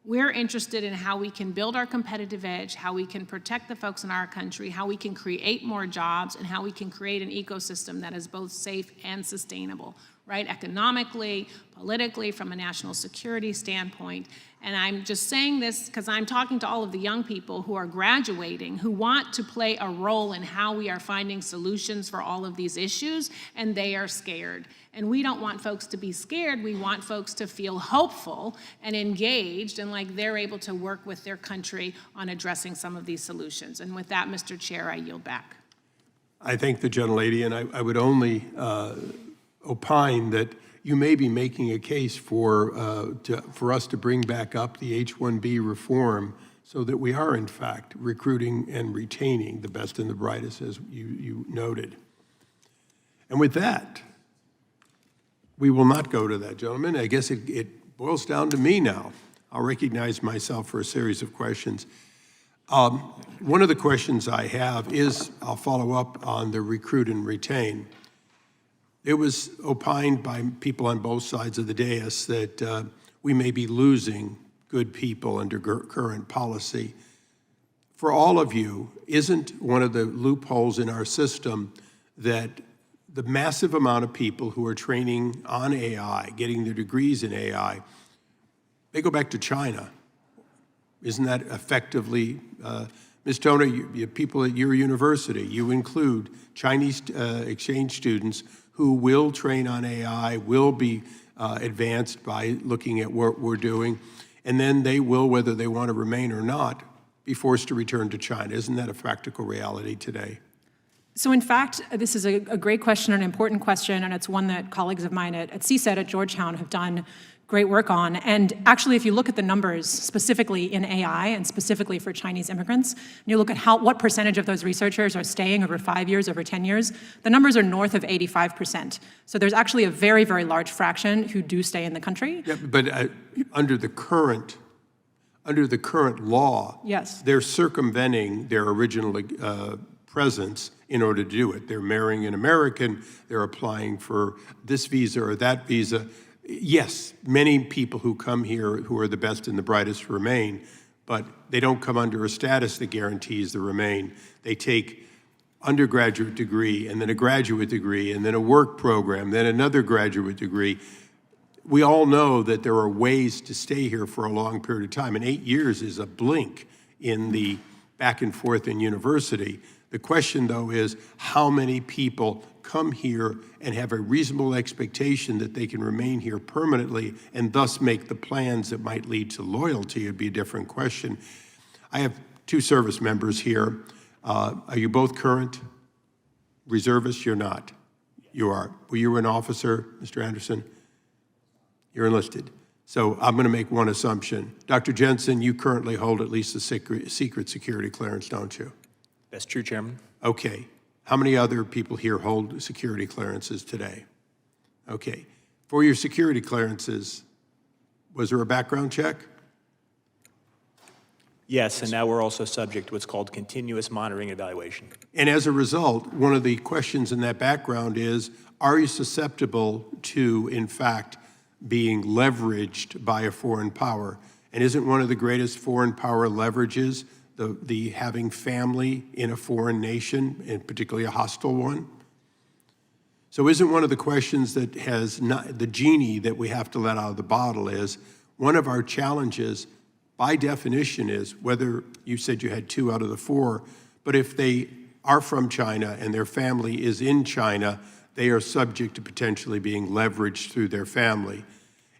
We're interested in how we can build our competitive edge, how we can protect the folks in our country, how we can create more jobs, and how we can create an ecosystem that is both safe and sustainable, right? Economically, politically, from a national security standpoint. And I'm just saying this because I'm talking to all of the young people who are graduating, who want to play a role in how we are finding solutions for all of these issues, and they are scared. And we don't want folks to be scared. We want folks to feel hopeful and engaged and like they're able to work with their country on addressing some of these solutions. And with that, Mr. Chair, I yield back. I thank the gentlelady, and I would only opine that you may be making a case for us to bring back up the H-1B reform so that we are, in fact, recruiting and retaining the best and the brightest, as you noted. And with that, we will not go to that, gentleman. I guess it boils down to me now. I'll recognize myself for a series of questions. One of the questions I have is, I'll follow up on the recruit and retain. It was opined by people on both sides of the dais that we may be losing good people under current policy. For all of you, isn't one of the loopholes in our system that the massive amount of people who are training on AI, getting their degrees in AI, they go back to China? Isn't that effectively, Ms. Toner, you people at your university, you include Chinese exchange students who will train on AI, will be advanced by looking at what we're doing, and then they will, whether they want to remain or not, be forced to return to China. Isn't that a practical reality today? So in fact, this is a great question, an important question, and it's one that colleagues of mine at CSET at Georgetown have done great work on. And actually, if you look at the numbers specifically in AI and specifically for Chinese immigrants, and you look at what percentage of those researchers are staying over 5 years, over 10 years, the numbers are north of 85%. So there's actually a very, very large fraction who do stay in the country. Yeah, but under the current law, yes, they're circumventing their original presence in order to do it. They're marrying an American, they're applying for this visa or that visa. Yes, many people who come here who are the best and the brightest remain, but they don't come under a status that guarantees the remain. They take undergraduate degree, and then a graduate degree, and then a work program, then another graduate degree. We all know that there are ways to stay here for a long period of time, and 8 years is a blink in the back and forth in university. The question, though, is how many people come here and have a reasonable expectation that they can remain here permanently and thus make the plans that might lead to loyalty? It'd be a different question. I have 2 service members here. Are you both current reservists? You're not. You are. Were you an officer, Mr. Anderson? You're enlisted. So I'm going to make one assumption. Dr. Jensen, you currently hold at least a secret security clearance, don't you? That's true, Chairman. Okay. How many other people here hold security clearances today? Okay. For your security clearances, was there a background check? Yes, and now we're also subject to what's called continuous monitoring and evaluation. And as a result, one of the questions in that background is, are you susceptible to, in fact, being leveraged by a foreign power? And isn't one of the greatest foreign power leverages the having family in a foreign nation, and particularly a hostile one? So isn't one of the questions that has not, the genie that we have to let out of the bottle is, one of our challenges by definition is, whether you said you had 2 out of the 4, but if they are from China and their family is in China, they are subject to potentially being leveraged through their family.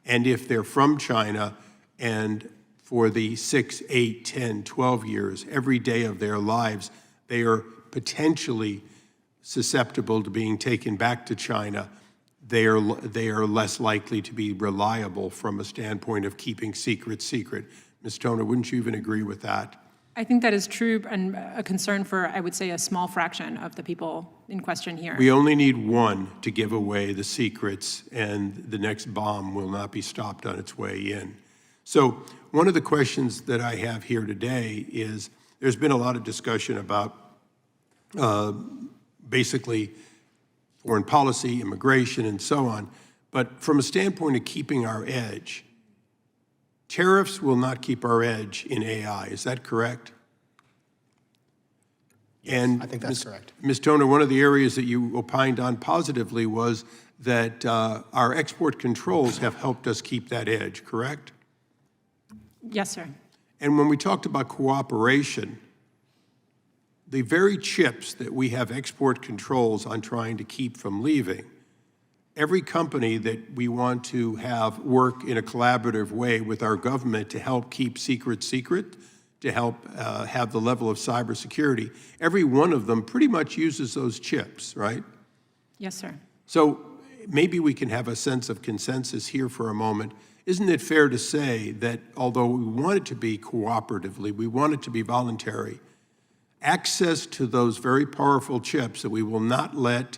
And if they're from China and for the 6, 8, 10, 12 years, every day of their lives, they are potentially susceptible to being taken back to China, they are less likely to be reliable from a standpoint of keeping secret secret. Ms. Toner, wouldn't you even agree with that? I think that is true and a concern for, I would say, a small fraction of the people in question here. We only need one to give away the secrets, and the next bomb will not be stopped on its way in. So one of the questions that I have here today is, there's been a lot of discussion about basically foreign policy, immigration, and so on. But from a standpoint of keeping our edge, tariffs will not keep our edge in AI. Is that correct? Yes, and I think that's correct. Ms. Toner, one of the areas that you opined on positively was that our export controls have helped us keep that edge, correct? Yes, sir. And when we talked about cooperation, the very chips that we have export controls on trying to keep from leaving, every company that we want to have work in a collaborative way with our government to help keep secret secret, to help have the level of cybersecurity, every one of them pretty much uses those chips, right? Yes, sir. So maybe we can have a sense of consensus here for a moment. Isn't it fair to say that although we want it to be cooperatively, we want it to be voluntary, access to those very powerful chips that we will not let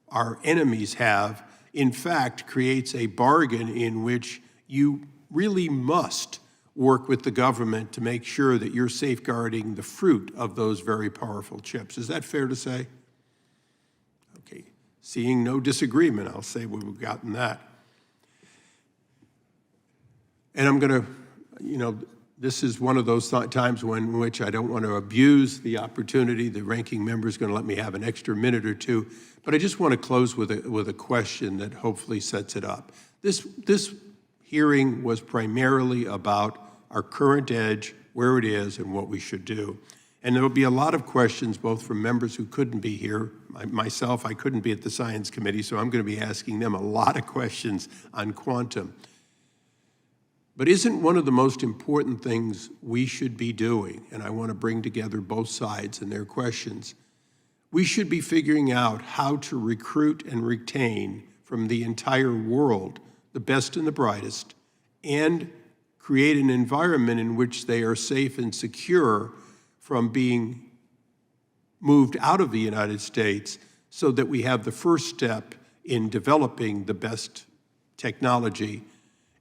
our enemies have, in fact, creates a bargain in which you really must work with the government to make sure that you're safeguarding the fruit of those very powerful chips. Is that fair to say? Okay, seeing no disagreement, I'll say we've gotten that. And I'm gonna, this is one of those times in which I don't want to abuse the opportunity. The ranking member is going to let me have an extra minute or two, but I just want to close with a question that hopefully sets it up. This hearing was primarily about our current edge, where it is, and what we should do. And there will be a lot of questions, both from members who couldn't be here. Myself, I couldn't be at the Science Committee, so I'm going to be asking them a lot of questions on quantum. But isn't one of the most important things we should be doing, and I want to bring together both sides and their questions, we should be figuring out how to recruit and retain from the entire world the best and the brightest, and create an environment in which they are safe and secure from being moved out of the United States, so that we have the first step in developing the best technology,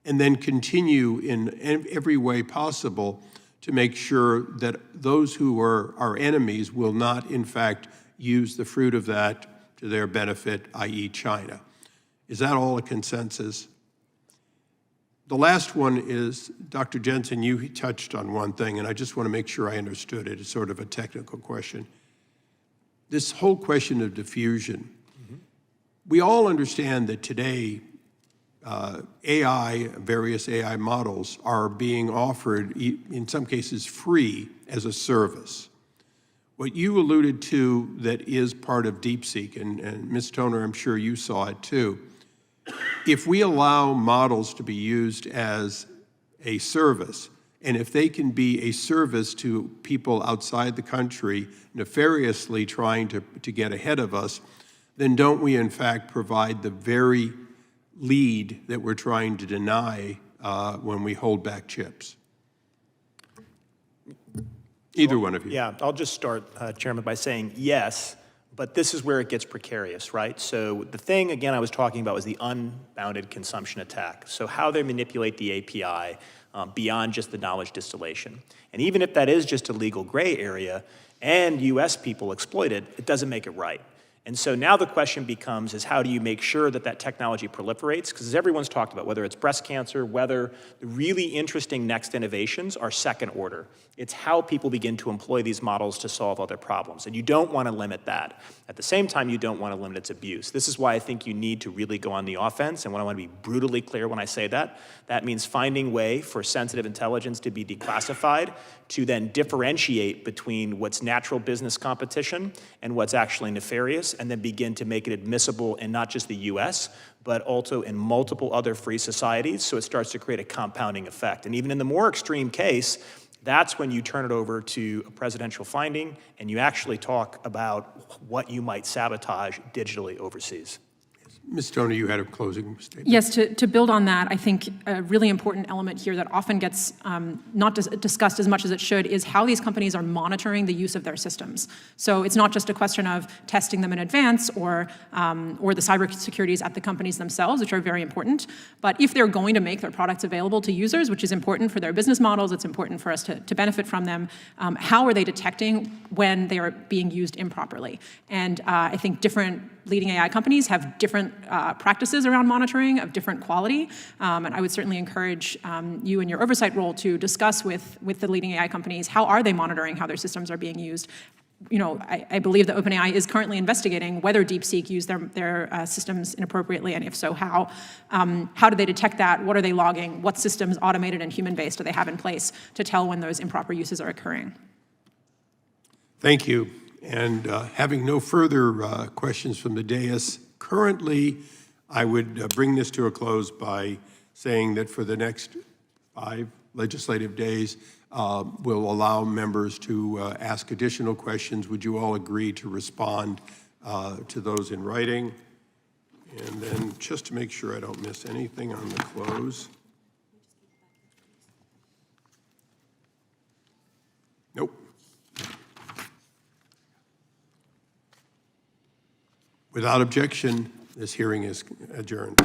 and then continue in every way possible to make sure that those who are our enemies will not, in fact, use the fruit of that to their benefit, i.e. China. Is that all a consensus? The last one is, Dr. Jensen, you touched on one thing, and I just want to make sure I understood it. It's sort of a technical question. this whole question of diffusion. We all understand that today AI, various AI models are being offered, in some cases free, as a service. What you alluded to that is part of DeepSeek, and Ms. Toner, I'm sure you saw it too, if we allow models to be used as a service, and if they can be a service to people outside the country nefariously trying to get ahead of us, then don't we in fact provide the very lead that we're trying to deny when we hold back chips? Either one of you. Yeah, I'll just start, Chairman, by saying yes, but this is where it gets precarious, right? So the thing, again, I was talking about was the unbounded consumption attack. So how they manipulate the API beyond just the knowledge distillation. And even if that is just a legal gray area and US people exploit it, it doesn't make it right. And so now the question becomes is how do you make sure that that technology proliferates? Because as everyone's talked about, whether it's breast cancer, whether the really interesting next innovations are second order. It's how people begin to employ these models to solve other problems. And you don't want to limit that. At the same time, you don't want to limit its abuse. This is why I think you need to really go on the offense. And when I want to be brutally clear when I say that, that means finding a way for sensitive intelligence to be declassified, to then differentiate between what's natural business competition and what's actually nefarious, and then begin to make it admissible in not just the US, but also in multiple other free societies, so it starts to create a compounding effect. And even in the more extreme case, that's when you turn it over to a presidential finding and you actually talk about what you might sabotage digitally overseas. Ms. Toner, you had a closing statement. Yes, to build on that, I think a really important element here that often gets not discussed as much as it should is how these companies are monitoring the use of their systems. So it's not just a question of testing them in advance or the cybersecurities at the companies themselves, which are very important. But if they're going to make their products available to users, which is important for their business models, it's important for us to benefit from them, how are they detecting when they are being used improperly? And I think different leading AI companies have different practices around monitoring of different quality, and I would certainly encourage you in your oversight role to discuss with the leading AI companies, how are they monitoring how their systems are being used? You know, I believe that OpenAI is currently investigating whether DeepSeek used their systems inappropriately, and if so, how. How do they detect that? What are they logging? What systems, automated and human-based, do they have in place to tell when those improper uses are occurring? Thank you. And having no further questions from the dais, currently, I would bring this to a close by saying that for the next 5 legislative days, we'll allow members to ask additional questions. Would you all agree to respond to those in writing? And then just to make sure I don't miss anything on the close. Nope. Without objection, this hearing is adjourned.